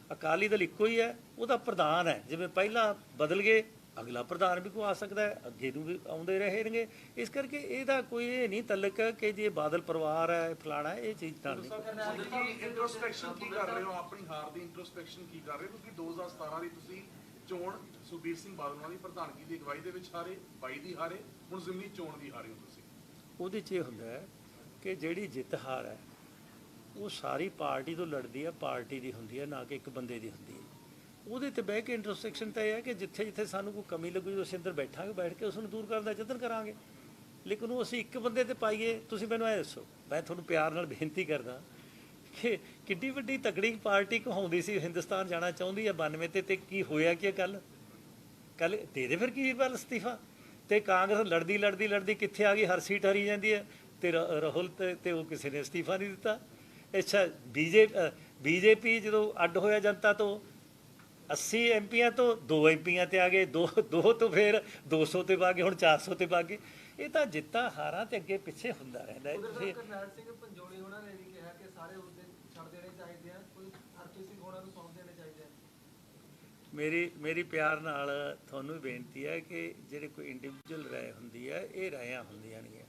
ਅਕਾਲੀ ਦਲ ਇੱਕੋ ਹੀ ਹੈ, ਉਹਦਾ ਪ੍ਰਧਾਨ ਹੈ, ਜਿਵੇਂ ਪਹਿਲਾਂ ਬਦਲ ਗਏ ਅਗਲਾ ਪ੍ਰਧਾਨ ਵੀ ਕੋਈ ਆ ਸਕਦਾ ਹੈ, ਅੱਗੇ ਨੂੰ ਵੀ ਆਉਂਦੇ ਰਹਿਣਗੇ। ਇਸ ਕਰਕੇ ਇਹਦਾ ਕੋਈ ਇਹ ਨਹੀਂ ਤਲਕ ਕਿ ਜੇ ਬਾਦਲ ਪਰਿਵਾਰ ਹੈ ਫਲਾਣਾ, ਇਹ ਚੀਜ਼ ਨਾਲ ਨਹੀਂ। ਇੰਟਰੋਸਪੈਕਸ਼ਨ ਕੀ ਕਰ ਰਹੇ ਹੋ, ਆਪਣੀ ਹਾਰ ਦੀ ਇੰਟਰੋਸਪੈਕਸ਼ਨ ਕੀ ਕਰ ਰਹੇ ਹੋ? ਕਿਉਂਕਿ 2017 ਦੀ ਤੁਸੀਂ ਚੋਣ ਸੁਖਬੀਰ ਸਿੰਘ ਬਾਦਲ ਦੀ ਪ੍ਰਧਾਨਗੀ ਦੀ ਅਗਵਾਈ ਦੇ ਵਿੱਚ ਹਾਰੇ, 22 ਦੀ ਹਾਰੇ, ਹੁਣ ਜ਼ਿਮਨੀ ਚੋਣ ਦੀ ਹਾਰੇ ਹੋ ਤੁਸੀਂ। ਉਹਦੇ 'ਚ ਇਹ ਹੁੰਦਾ ਹੈ ਕਿ ਜਿਹੜੀ ਜਿੱਤ ਹਾਰ ਹੈ ਉਹ ਸਾਰੀ ਪਾਰਟੀ ਤੋਂ ਲੜਦੀ ਹੈ, ਪਾਰਟੀ ਦੀ ਹੁੰਦੀ ਹੈ, ਨਾ ਕਿ ਇੱਕ ਬੰਦੇ ਦੀ ਹੁੰਦੀ ਹੈ। ਉਹਦੇ 'ਤੇ ਬਹਿ ਕੇ ਇੰਟਰੋਸਪੈਕਸ਼ਨ ਤਾਂ ਇਹ ਹੈ ਕਿ ਜਿੱਥੇ ਸਾਨੂੰ ਕੋਈ ਕਮੀ ਲੱਗੂ ਅਸੀਂ ਅੰਦਰ ਬੈਠਾਂਗੇ, ਬੈਠ ਕੇ ਉਸ ਨੂੰ ਦੂਰ ਕਰਨ ਦਾ ਯਤਨ ਕਰਾਂਗੇ। ਲੇਕਿਨ ਉਹ ਅਸੀਂ ਇੱਕ ਬੰਦੇ 'ਤੇ ਪਾਈਏ। ਤੁਸੀਂ ਮੈਨੂੰ ਇਹ ਦੱਸੋ, ਮੈਂ ਤੁਹਾਨੂੰ ਪਿਆਰ ਨਾਲ ਬੇਨਤੀ ਕਰਦਾ ਕਿ ਕਿੱਡੀ ਵੱਡੀ ਤਕੜੀ ਪਾਰਟੀ ਕਹਾਉਂਦੀ ਸੀ ਹਿੰਦੁਸਤਾਨ ਜਾਣਾ ਚਾਹੁੰਦੀ ਹੈ 92 ਤੇ ਕੀ ਹੋਇਆ ਕਿ ਕੱਲ ਦੇ ਦੇ ਫਿਰ ਕੀ ਵੱਲ ਅਸਤੀਫਾ। ਤੇ ਕਾਂਗਰਸ ਲੜਦੀ ਕਿੱਥੇ ਆ ਗਈ, ਹਰ ਸੀਟ ਹਾਰੀ ਜਾਂਦੀ ਹੈ, ਤੇ ਰਾਹੁਲ ਤੇ ਉਹ ਕਿਸੇ ਨੇ ਅਸਤੀਫਾ ਨਹੀਂ ਦਿੱਤਾ। ਅੱਛਾ ਬੀਜੇਪੀ ਜਦੋਂ ਅੱਡ ਹੋਇਆ ਜਨਤਾ ਤੋਂ 80 ਐਮਪੀਆਂ ਤੋਂ 2 ਐਮਪੀਆਂ ਤੇ ਆ ਗਏ, ਦੋ ਤੋਂ ਫਿਰ 200 ਤੇ ਪਾ ਗਏ, ਹੁਣ 400 ਤੇ ਪਾ ਗਏ। ਇਹ ਤਾਂ ਜਿੱਤਾਂ ਹਾਰਾਂ ਤੇ ਅੱਗੇ ਪਿੱਛੇ ਹੁੰਦਾ ਰਹਿੰਦਾ। ਕਰਨੈਲ ਸਿੰਘ ਪੰਜੋਲੀ ਉਹਨਾਂ ਨੇ ਵੀ ਕਿਹਾ ਕਿ ਸਾਰੇ ਉਹਦੇ ਛੱਡ ਦੇਣੇ ਚਾਹੀਦੇ ਆ, ਕੋਈ ਹਰਪ੍ਰੀਤ ਸਿੰਘ ਹੋਣਾ ਨੂੰ ਸੌਂਪ ਦੇਣੇ ਚਾਹੀਦੇ ਆ। ਮੇਰੀ ਪਿਆਰ ਨਾਲ ਤੁਹਾਨੂੰ ਬੇਨਤੀ ਹੈ ਕਿ ਜਿਹੜੇ ਕੋਈ ਇੰਡੀਵਿਜੂਅਲ ਰਾਏ ਹੁੰਦੀ ਹੈ, ਇਹ ਰਾਇਆਂ ਹੁੰਦੀਆਂ ਨਹੀਂ ਹੈ।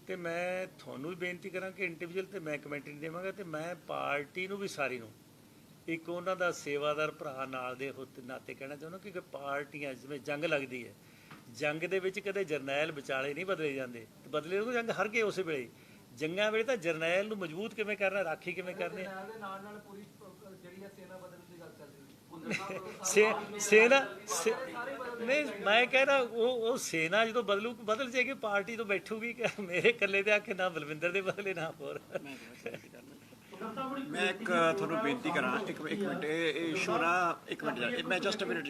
ਤੇ ਮੈਂ ਤੁਹਾਨੂੰ ਵੀ ਬੇਨਤੀ ਕਰਾਂ ਕਿ ਇੰਡੀਵਿਜੂਅਲ ਤੇ ਮੈਂ ਕਮੈਂਟ ਨਹੀਂ ਦੇਵਾਂਗਾ, ਤੇ ਮੈਂ ਪਾਰਟੀ ਨੂੰ ਵੀ ਸਾਰੀ ਨੂੰ ਇੱਕ ਉਹਨਾਂ ਦਾ ਸੇਵਾਦਾਰ ਭਰਾ ਨਾਲ ਦੇ ਨਾਤੇ ਕਹਿਣਾ ਚਾਹੁੰਦਾ ਕਿ ਪਾਰਟੀਆਂ ਜਿਵੇਂ ਜੰਗ ਲੱਗਦੀ ਹੈ, ਜੰਗ ਦੇ ਵਿੱਚ ਕਦੇ ਜਰਨੈਲ ਵਿਚਾਲੇ ਨਹੀਂ ਬਦਲੇ ਜਾਂਦੇ, ਬਦਲੇ ਉਹ ਜੰਗ ਹਰ ਗਏ ਉਸੇ ਵੇਲੇ। ਜੰਗਾਂ ਵੇਲੇ ਤਾਂ ਜਰਨੈਲ ਨੂੰ ਮਜ਼ਬੂਤ ਕਿਵੇਂ ਕਰਨਾ, ਰਾਖੀ ਕਿਵੇਂ ਕਰਨੀ। ਨਾਲ ਪੂਰੀ ਜਿਹੜੀ ਸੇਨਾ ਬਦਲਣ ਦੀ ਗੱਲ ਚੱਲ ਰਹੀ ਹੈ। सेना नहीं मैं कह रहा वो सेना जो बदल जाएगी पार्टी तो बैठूगी क्या मेरे कल्ले दे आके ना बलविंदर दे बदले ना होर ਮੈਂ ਇੱਕ ਤੁਹਾਨੂੰ ਬੇਨਤੀ ਕਰਾਂ ਇੱਕ ਮਿੰਟ ਇਹ ਇਸ਼ੂ ਨਾ ਇੱਕ ਮਿੰਟ ਮੈਂ ਜਸਟ ਮਿੰਟ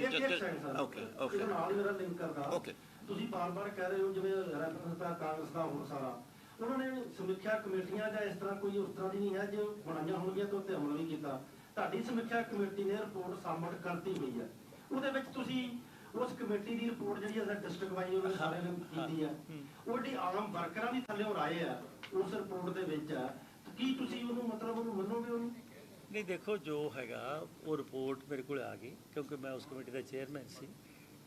ਓਕੇ ਓਕੇ ਨਾਲ ਮੇਰਾ ਲਿੰਕ ਕਰਦਾ ਓਕੇ ਤੁਸੀਂ ਬਾਰ-ਬਾਰ ਕਹਿ ਰਹੇ ਹੋ ਜਿਵੇਂ ਰੈਫਰੈਂਸ ਦਾ ਕਾਂਗਰਸ ਦਾ ਹੁਣ ਸਾਰਾ ਉਹਨਾਂ ਨੇ ਸਮੀਖਿਆ ਕਮੇਟੀਆਂ ਜਾਂ ਇਸ ਤਰ੍ਹਾਂ ਕੋਈ ਉਸ ਤਰ੍ਹਾਂ ਦੀ ਨਹੀਂ ਹੈ ਜੋ ਬਣਾਈਆਂ ਹੋਣਗੀਆਂ ਤੇ ਉੱਤੇ ਅਮਲ ਵੀ ਕੀਤਾ ਤੁਹਾਡੀ ਸਮੀਖਿਆ ਕਮੇਟੀ ਨੇ ਰਿਪੋਰਟ ਸਬਮਿਟ ਕਰਤੀ ਹੋਈ ਹੈ ਉਹਦੇ ਵਿੱਚ ਤੁਸੀਂ ਉਸ ਕਮੇਟੀ ਦੀ ਰਿਪੋਰਟ ਜਿਹੜੀ ਹੈ ਡਿਸਟ੍ਰਿਕਟ ਵਾਈਜ਼ ਉਹਨੇ ਸਾਰੇ ਨੇ ਕੀਤੀ ਹੈ ਉਹ ਜਿਹੜੀ ਆਮ ਵਰਕਰਾਂ ਦੀ ਥੱਲੇ ਰਾਏ ਆ ਉਸ ਰਿਪੋਰਟ ਦੇ ਵਿੱਚ ਹੈ ਕੀ ਤੁਸੀਂ ਉਹਨੂੰ ਮਤਲਬ ਉਹਨੂੰ ਮੰਨੋਗੇ ਉਹਨੂੰ नहीं देखो जो हैगा वो रिपोर्ट मेरे को आ गई क्योंकि मैं उस कमेटी का चेयरमैन सी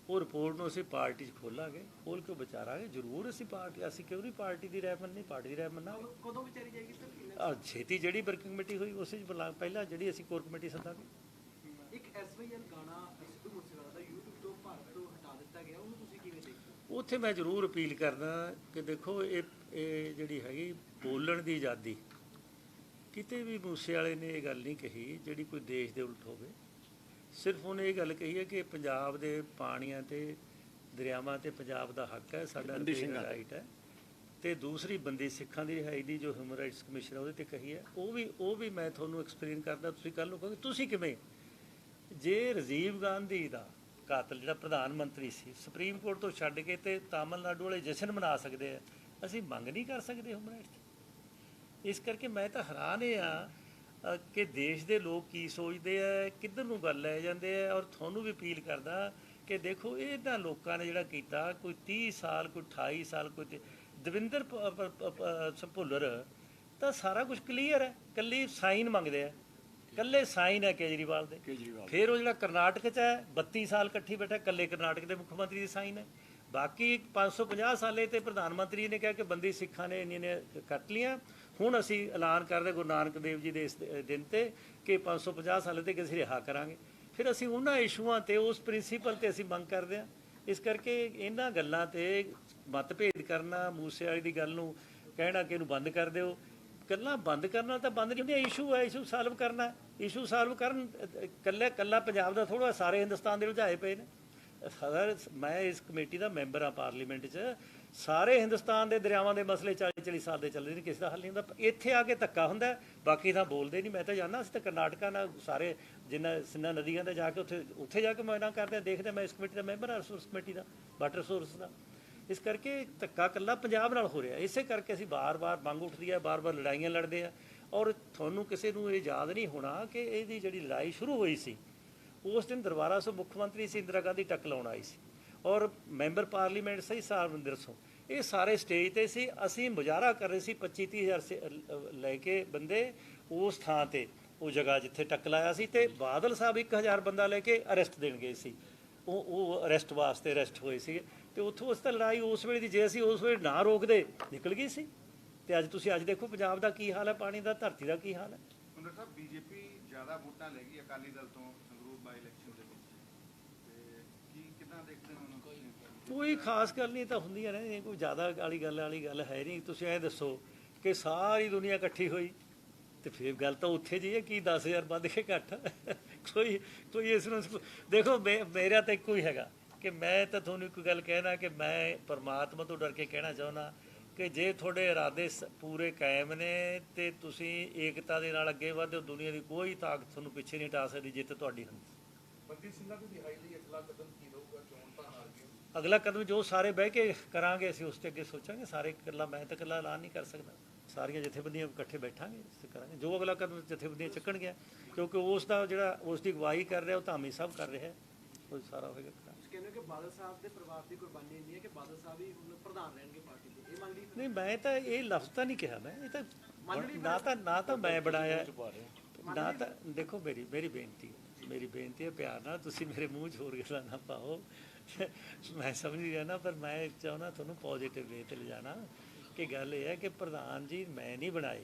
वो रिपोर्ट ਨੂੰ ਅਸੀਂ ਪਾਰਟੀ 'ਚ ਖੋਲਾਂਗੇ ਖੋਲ ਕੇ ਵਿਚਾਰਾਂਗੇ ਜ਼ਰੂਰ ਅਸੀਂ ਕਿਉਂ ਨਹੀਂ ਪਾਰਟੀ ਦੀ ਰਾਏ ਮੰਨਣੀ ਪਾਰਟੀ ਦੀ ਰਾਏ ਮੰਨਾਂਗੇ ਕਦੋਂ ਵਿਚਾਰੀ ਜਾਏਗੀ ਸਰ ਆ ਛੇਤੀ ਜਿਹੜੀ ਵਰਕਿੰਗ ਕਮੇਟੀ ਹੋਈ ਉਸੇ 'ਚ ਪਹਿਲਾਂ ਜਿਹੜੀ ਅਸੀਂ ਕੋਰ ਕਮੇਟੀ ਸੱਦਾਂਗੇ ਇੱਕ ਐਸਵਾਈਐਲ ਗਾਣਾ ਸਿੱਧੂ ਮੂਸੇਵਾਲਾ ਦਾ YouTube ਤੋਂ ਭਾਰਤ ਤੋਂ ਹਟਾ ਦਿੱਤਾ ਗਿਆ ਉਹਨੂੰ ਤੁਸੀਂ ਕਿਵੇਂ ਦੇਖਦੇ ਹੋ ਉੱਥੇ ਮੈਂ ਜ਼ਰੂਰ ਅਪੀਲ ਕਰਦਾ ਕਿ ਦੇਖੋ ਇਹ ਜਿਹੜੀ ਹੈਗੀ ਬੋਲਣ ਦੀ ਆਜ਼ਾਦੀ ਕਿਤੇ ਵੀ ਮੂਸੇ ਵਾਲੇ ਨੇ ਇਹ ਗੱਲ ਨਹੀਂ ਕਹੀ ਜਿਹੜੀ ਕੋਈ ਦੇਸ਼ ਦੇ ਉਲਟ ਹੋਵੇ ਸਿਰਫ ਉਹਨੇ ਇਹ ਗੱਲ ਕਹੀ ਹੈ ਕਿ ਪੰਜਾਬ ਦੇ ਪਾਣੀਆਂ ਤੇ ਦਰਿਆਵਾਂ ਤੇ ਪੰਜਾਬ ਦਾ ਹੱਕ ਹੈ ਸਾਡਾ ਰਾਈਟ ਹੈ ਤੇ ਦੂਸਰੀ ਬੰਦੀ ਸਿੱਖਾਂ ਦੀ ਰਿਹਾਈ ਦੀ ਜੋ ਹਿਊਮਨ ਰਾਈਟਸ ਕਮਿਸ਼ਨ ਉਹਦੇ ਤੇ ਕਹੀ ਹੈ ਉਹ ਵੀ ਮੈਂ ਤੁਹਾਨੂੰ ਐਕਸਪਲੇਨ ਕਰਦਾ ਤੁਸੀਂ ਕੱਲ ਨੂੰ ਕਹੋਗੇ ਤੁਸੀਂ ਕਿਵੇਂ ਜੇ ਰਾਜੀਵ ਗਾਂਧੀ ਦਾ ਕਾਤਲ ਜਿਹੜਾ ਪ੍ਰਧਾਨ ਮੰਤਰੀ ਸੀ ਸੁਪਰੀਮ ਕੋਰਟ ਤੋਂ ਛੱਡ ਕੇ ਤੇ ਤਾਮਿਲਨਾਡੂ ਵਾਲੇ ਜਸ਼ਨ ਮਨਾ ਸਕਦੇ ਆ ਅਸੀਂ ਮੰਗ ਨਹੀਂ ਕਰ ਸਕਦੇ ਹਿਊਮਨ ਰਾਈਟਸ ਇਸ ਕਰਕੇ ਮੈਂ ਤਾਂ ਹੈਰਾਨ ਆ ਕਿ ਦੇਸ਼ ਦੇ ਲੋਕ ਕੀ ਸੋਚਦੇ ਆ ਕਿੱਧਰ ਨੂੰ ਗੱਲ ਲੈ ਜਾਂਦੇ ਆ ਔਰ ਤੁਹਾਨੂੰ ਵੀ ਅਪੀਲ ਕਰਦਾ ਕਿ ਦੇਖੋ ਇਹਨਾਂ ਲੋਕਾਂ ਨੇ ਜਿਹੜਾ ਕੀਤਾ ਕੋਈ 30 ਸਾਲ ਕੋਈ 28 ਸਾਲ ਕੋਈ ਦਵਿੰਦਰ ਭੁੱਲਰ ਤਾਂ ਸਾਰਾ ਕੁਝ ਕਲੀਅਰ ਹੈ ਕੱਲੀ ਸਾਈਨ ਮੰਗਦੇ ਆ ਕੱਲੇ ਸਾਈਨ ਹੈ ਕੇਜਰੀਵਾਲ ਦੇ ਫਿਰ ਉਹ ਜਿਹੜਾ ਕਰਨਾਟਕ 'ਚ ਹੈ 32 ਸਾਲ ਇਕੱਠੀ ਬੈਠਾ ਕੱਲੇ ਕਰਨਾਟਕ ਦੇ ਮੁੱਖ ਮੰਤਰੀ ਦੀ ਸਾਈਨ ਹੈ ਬਾਕੀ 550 ਸਾਲੇ ਤੇ ਪ੍ਰਧਾਨ ਮੰਤਰੀ ਨੇ ਕਿਹਾ ਕਿ ਬੰਦੀ ਸਿੱਖਾਂ ਨੇ ਇੰਨੀਆਂ ਨੇ ਕੱਟ ਲੀਆਂ ਹੁਣ ਅਸੀਂ ਐਲਾਨ ਕਰਦੇ ਗੁਰੂ ਨਾਨਕ ਦੇਵ ਜੀ ਦੇ ਇਸ ਦਿਨ ਤੇ ਕਿ 550 ਸਾਲੇ ਤੇ ਅਸੀਂ ਰਿਹਾ ਕਰਾਂਗੇ ਫਿਰ ਅਸੀਂ ਉਹਨਾਂ ਇਸ਼ੂਆਂ ਤੇ ਉਸ ਪ੍ਰਿੰਸੀਪਲ ਤੇ ਅਸੀਂ ਮੰਗ ਕਰਦੇ ਹਾਂ ਇਸ ਕਰਕੇ ਇਹਨਾਂ ਗੱਲਾਂ ਤੇ ਮਤਭੇਦ ਕਰਨਾ ਮੂਸੇ ਵਾਲੀ ਦੀ ਗੱਲ ਨੂੰ ਕਹਿਣਾ ਕਿ ਇਹਨੂੰ ਬੰਦ ਕਰ ਦਿਓ ਗੱਲਾਂ ਬੰਦ ਕਰਨ ਨਾਲ ਤਾਂ ਬੰਦ ਨਹੀਂ ਹੁੰਦੀਆਂ ਇਸ਼ੂ ਹੈ ਇਸ਼ੂ ਸਾਲਵ ਕਰਨਾ ਇਸ਼ੂ ਸਾਲਵ ਕਰਨ ਕੱਲਾ ਪੰਜਾਬ ਦਾ ਥੋੜ੍ਹਾ ਸਾਰੇ ਹਿੰਦੁਸਤਾਨ ਦੇ ਰੁਝਾਏ ਪਏ ਨੇ ਮੈਂ ਇਸ ਕਮੇਟੀ ਦਾ ਮੈਂਬਰ ਹਾਂ ਪਾਰਲੀਮੈਂਟ 'ਚ ਸਾਰੇ ਹਿੰਦੁਸਤਾਨ ਦੇ ਦਰਿਆਵਾਂ ਦੇ ਮਸਲੇ 40-40 ਸਾਲ ਦੇ ਚੱਲਦੇ ਨੇ ਕਿਸੇ ਦਾ ਹੱਲ ਨਹੀਂ ਹੁੰਦਾ ਇੱਥੇ ਆ ਕੇ ਧੱਕਾ ਹੁੰਦਾ ਬਾਕੀ ਤਾਂ ਬੋਲਦੇ ਨਹੀਂ ਮੈਂ ਤਾਂ ਜਾਣਦਾ ਅਸੀਂ ਤਾਂ ਕਰਨਾਟਕਾ ਨਾਲ ਸਾਰੇ ਜਿੰਨਾ ਨਦੀਆਂ 'ਤੇ ਜਾ ਕੇ ਉੱਥੇ ਜਾ ਕੇ ਮੁਆਇਨਾ ਕਰਦੇ ਦੇਖਦੇ ਮੈਂ ਇਸ ਕਮੇਟੀ ਦਾ ਮੈਂਬਰ ਹਾਂ ਰਿਸੋਰਸ ਕਮੇਟੀ ਦਾ ਵਾਟਰ ਰਿਸੋਰਸ ਦਾ ਇਸ ਕਰਕੇ ਧੱਕਾ ਇਕੱਲਾ ਪੰਜਾਬ ਨਾਲ ਹੋ ਰਿਹਾ ਇਸੇ ਕਰਕੇ ਅਸੀਂ ਬਾਰ-ਬਾਰ ਮੰਗ ਉੱਠਦੀ ਹੈ ਬਾਰ-ਬਾਰ ਲੜਾਈਆਂ ਲੜਦੇ ਆ ਔਰ ਤੁਹਾਨੂੰ ਕਿਸੇ ਨੂੰ ਇਹ ਯਾਦ ਨਹੀਂ ਹੋਣਾ ਕਿ ਇਹਦੀ ਜਿਹੜੀ ਲੜਾਈ ਸ਼ੁਰੂ ਹੋਈ ਸੀ ਉਸ ਦਿਨ ਦਰਬਾਰਾ ਸਾਹਿਬ ਮੁੱਖ ਮੰਤਰੀ ਸੀ ਇੰਦਰਾ ਗਾਂਧੀ ਟੱਕ ਲਾਉਣ ਆਈ ਸੀ ਔਰ ਮੈਂਬਰ ਪਾਰਲੀਮੈਂਟ ਸੀ ਸਾਰਵਿੰਦਰ ਸਿੰਘ ਇਹ ਸਾਰੇ ਸਟੇਜ 'ਤੇ ਸੀ ਅਸੀਂ ਮੁਜ਼ਾਹਰਾ ਕਰ ਰਹੇ ਸੀ 25-30 ਹਜ਼ਾਰ ਲੈ ਕੇ ਬੰਦੇ ਉਸ ਥਾਂ 'ਤੇ ਉਹ ਜਗ੍ਹਾ ਜਿੱਥੇ ਟੱਕ ਲਾਇਆ ਸੀ ਤੇ ਬਾਦਲ ਸਾਹਿਬ 1000 ਬੰਦਾ ਲੈ ਕੇ ਅਰੈਸਟ ਦੇਣ ਗਏ ਸੀ ਉਹ ਅਰੈਸਟ ਵਾਸਤੇ ਅਰੈਸਟ ਹੋਏ ਸੀਗੇ ਤੇ ਉੱਥੋਂ ਉਸ ਤਾਂ ਲੜਾਈ ਉਸ ਵੇਲੇ ਦੀ ਜੇ ਅਸੀਂ ਉਸ ਵੇਲੇ ਨਾ ਰੋਕਦੇ ਨਿਕਲ ਗਈ ਸੀ ਤੇ ਅੱਜ ਤੁਸੀਂ ਅੱਜ ਦੇਖੋ ਪੰਜਾਬ ਦਾ ਕੀ ਹਾਲ ਹੈ ਪਾਣੀ ਦਾ ਧਰਤੀ ਦਾ ਕੀ ਹਾਲ ਹੈ ਸੁੰਦਰ ਸਾਹਿਬ ਬੀਜੇਪੀ ਜ਼ਿਆਦਾ ਵੋਟਾਂ ਲੈ ਗਈ ਅਕਾਲੀ ਦਲ ਤੋਂ ਸੰਗਰੂਰ ਬਾਈ ਇਲੈਕਸ਼ਨ ਦੇ ਵਿੱਚ ਤੇ ਕੀ ਕਿੱਦਾਂ ਦੇਖਦੇ ਹੋ ਕੋਈ ਖਾਸ ਗੱਲ ਨਹੀਂ ਤਾਂ ਹੁੰਦੀਆਂ ਨੇ ਕੋਈ ਜ਼ਿਆਦਾ ਵਾਲੀ ਗੱਲ ਹੈ ਨਹੀਂ ਤੁਸੀਂ ਇਹ ਦੱਸੋ ਕਿ ਸਾਰੀ ਦੁਨੀਆ ਇਕੱਠੀ ਹੋਈ ਤੇ ਫਿਰ ਗੱਲ ਤਾਂ ਉੱਥੇ ਜੀ ਹੈ ਕੀ 10,000 ਵੱਧ ਕੇ ਘੱਟ ਕੋਈ ਇਸ ਨੂੰ ਦੇਖੋ ਮੇਰਾ ਤਾਂ ਇੱਕੋ ਹੀ ਹੈਗਾ ਕਿ ਮੈਂ ਤਾਂ ਤੁਹਾਨੂੰ ਇੱਕ ਗੱਲ ਕਹਿਣਾ ਕਿ ਮੈਂ ਪਰਮਾਤਮਾ ਤੋਂ ਡਰ ਕੇ ਕਹਿਣਾ ਚਾਹੁੰਦਾ ਕਿ ਜੇ ਤੁਹਾਡੇ ਇਰਾਦੇ ਪੂਰੇ ਕਾਇਮ ਨੇ ਤੇ ਤੁਸੀਂ ਏਕਤਾ ਦੇ ਨਾਲ ਅੱਗੇ ਵਧੋ ਦੁਨੀਆ ਦੀ ਕੋਈ ਤਾਕਤ ਤੁਹਾਨੂੰ ਪਿੱਛੇ ਨਹੀਂ ਹਟਾ ਸਕਦੀ ਜਿੱਤ ਤੁਹਾਡੀ ਹੁੰਦੀ ਬੰਦੀ ਸਿੰਘਾਂ ਦੀ ਰਿਹਾਈ ਲਈ ਅਗਲਾ ਕਦਮ ਕੀ ਰਹੂਗਾ ਚੋਣ ਤਾਂ ਹਾਰ ਗਏ ਅਗਲਾ ਕਦਮ ਜੋ ਸਾਰੇ ਬਹਿ ਕੇ ਕਰਾਂਗੇ ਅਸੀਂ ਉਸ ਤੇ ਅੱਗੇ ਸੋਚਾਂਗੇ ਸਾਰੇ ਇਕੱਲਾ ਮੈਂ ਤਾਂ ਇਕੱਲਾ ਐਲਾਨ ਨਹੀਂ ਕਰ ਸਕਦਾ ਸਾਰੀਆਂ ਜਥੇਬੰਦੀਆਂ ਇਕੱਠੇ ਬੈਠਾਂਗੇ ਇਸ ਕਰਾਂਗੇ ਜੋ ਅਗਲਾ ਕਦਮ ਜਥੇਬੰਦੀਆਂ ਚੱਕਣਗੇ ਕਿਉਂਕਿ ਉਸ ਦਾ ਜਿਹੜਾ ਉਸ ਦੀ ਅਗਵਾਈ ਕਰ ਰਿਹਾ ਉਹ ਧਾਮੀ ਸਾਹਿਬ ਕਰ ਰਿਹਾ ਉਹ ਸਾਰਾ ਹੋਏਗਾ ਕਹਿੰਦੇ ਕਿ ਬਾਦਲ ਸਾਹਿਬ ਦੇ ਪਰਿਵਾਰ ਦੀ ਕੁਰਬਾਨੀ ਇੰਨੀ ਹੈ ਕਿ ਬਾਦਲ ਸਾਹਿਬ ਹੀ ਹੁਣ ਪ੍ਰਧਾਨ ਰਹਿਣਗੇ ਪਾਰਟੀ ਦੇ ਇਹ ਮੰਗ ਲਈ ਨਹੀਂ ਮੈਂ ਤਾਂ ਇਹ ਲਫ਼ਜ਼ ਤਾਂ ਨਹੀਂ ਕਿਹਾ ਮੈਂ ਇਹ ਤਾਂ ਨਾ ਤਾਂ ਮੈਂ ਬਣਾਇਆ ਨਾ ਤਾਂ ਦੇਖੋ ਮੇਰੀ ਬੇਨਤੀ ਹੈ ਪਿਆਰ ਨਾਲ ਤੁਸੀਂ ਮੇਰੇ ਮੂੰਹ 'ਚ ਹੋਰ ਗੱਲਾਂ ਨਾ ਪਾਓ ਮੈਂ ਸਮਝ ਰਿਹਾ ਨਾ ਪਰ ਮੈਂ ਚਾਹੁੰਦਾ ਤੁਹਾਨੂੰ ਪੋਜ਼ੀਟਿਵ ਵੇ 'ਤੇ ਲਿਜਾਣਾ ਕਿ ਗੱਲ ਇਹ ਹੈ ਕਿ ਪ੍ਰਧਾਨ ਜੀ ਮੈਂ ਨਹੀਂ ਬਣਾਏ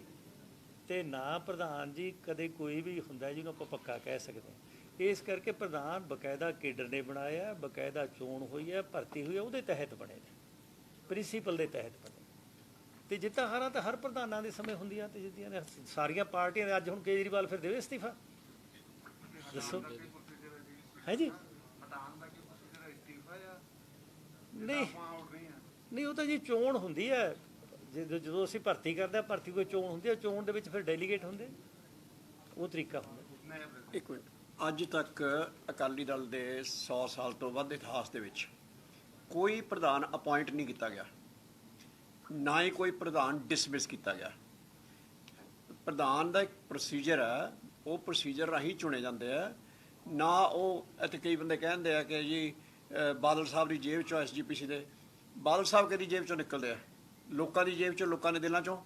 ਤੇ ਨਾ ਪ੍ਰਧਾਨ ਜੀ ਕਦੇ ਕੋਈ ਵੀ ਹੁੰਦਾ ਜਿਹਨੂੰ ਆਪਾਂ ਪੱਕਾ ਕਹਿ ਸਕਦੇ ਇਸ ਕਰਕੇ ਪ੍ਰਧਾਨ ਬਕਾਇਦਾ ਕੇਡਰ ਨੇ ਬਣਾਇਆ ਬਕਾਇਦਾ ਚੋਣ ਹੋਈ ਹੈ ਭਰਤੀ ਹੋਈ ਹੈ ਉਹਦੇ ਤਹਿਤ ਬਣੇ ਨੇ ਪ੍ਰਿੰਸੀਪਲ ਦੇ ਤਹਿਤ ਬਣੇ ਤੇ ਜਿੱਤਾਂ ਹਾਰਾਂ ਤਾਂ ਹਰ ਪ੍ਰਧਾਨਾਂ ਦੇ ਸਮੇਂ ਹੁੰਦੀਆਂ ਤੇ ਜਿੱਤੀਆਂ ਨੇ ਸਾਰੀਆਂ ਪਾਰਟੀਆਂ ਨੇ ਅੱਜ ਹੁਣ ਕੇਜਰੀਵਾਲ ਫਿਰ ਦੇਵੇ ਅਸਤੀਫਾ ਦੱਸੋ ਹੈ ਜੀ ਹਟਾਉਣ ਦਾ ਕੀ ਪ੍ਰੋਸੀਜਰ ਇਸਤੀਫਾ ਜਾਂ ਨਹੀਂ ਆਪਾਂ ਆਉਟ ਨਹੀਂ ਆ ਨਹੀਂ, ਉਹ ਤਾਂ ਜੀ ਚੋਣ ਹੁੰਦੀ ਹੈ। ਜਦੋਂ ਅਸੀਂ ਭਰਤੀ ਕਰਦੇ ਹਾਂ, ਭਰਤੀ ਕੋਈ ਚੋਣ ਹੁੰਦੀ ਹੈ, ਚੋਣ ਦੇ ਵਿੱਚ ਫਿਰ ਡੈਲੀਗੇਟ ਹੁੰਦੇ, ਉਹ ਤਰੀਕਾ ਹੁੰਦਾ। ਇੱਕ ਮਿੰਟ, ਅੱਜ ਤੱਕ ਅਕਾਲੀ ਦਲ ਦੇ 100 ਸਾਲ ਤੋਂ ਵੱਧ ਇਤਿਹਾਸ ਦੇ ਵਿੱਚ ਕੋਈ ਪ੍ਰਧਾਨ ਅਪਾਇੰਟ ਨਹੀਂ ਕੀਤਾ ਗਿਆ, ਨਾ ਹੀ ਕੋਈ ਪ੍ਰਧਾਨ ਡਿਸਮਿਸ ਕੀਤਾ ਗਿਆ। ਪ੍ਰਧਾਨ ਦਾ ਇੱਕ ਪ੍ਰੋਸੀਜਰ ਹੈ, ਉਹ ਪ੍ਰੋਸੀਜਰ ਰਾਹੀਂ ਚੁਣੇ ਜਾਂਦੇ ਆ। ਨਾ ਉਹ ਇੱਥੇ ਕਈ ਬੰਦੇ ਕਹਿੰਦੇ ਆ ਕਿ ਜੀ ਬਾਦਲ ਸਾਹਿਬ ਦੀ ਜੇਬ ਚੋਂ, SGPC ਦੇ ਬਾਦਲ ਸਾਹਿਬ ਕਿਹਦੀ ਜੇਬ ਚੋਂ ਨਿਕਲਦੇ ਆ? ਲੋਕਾਂ ਦੀ ਜੇਬ ਚੋਂ, ਲੋਕਾਂ ਦੇ ਦਿਲਾਂ ਚੋਂ।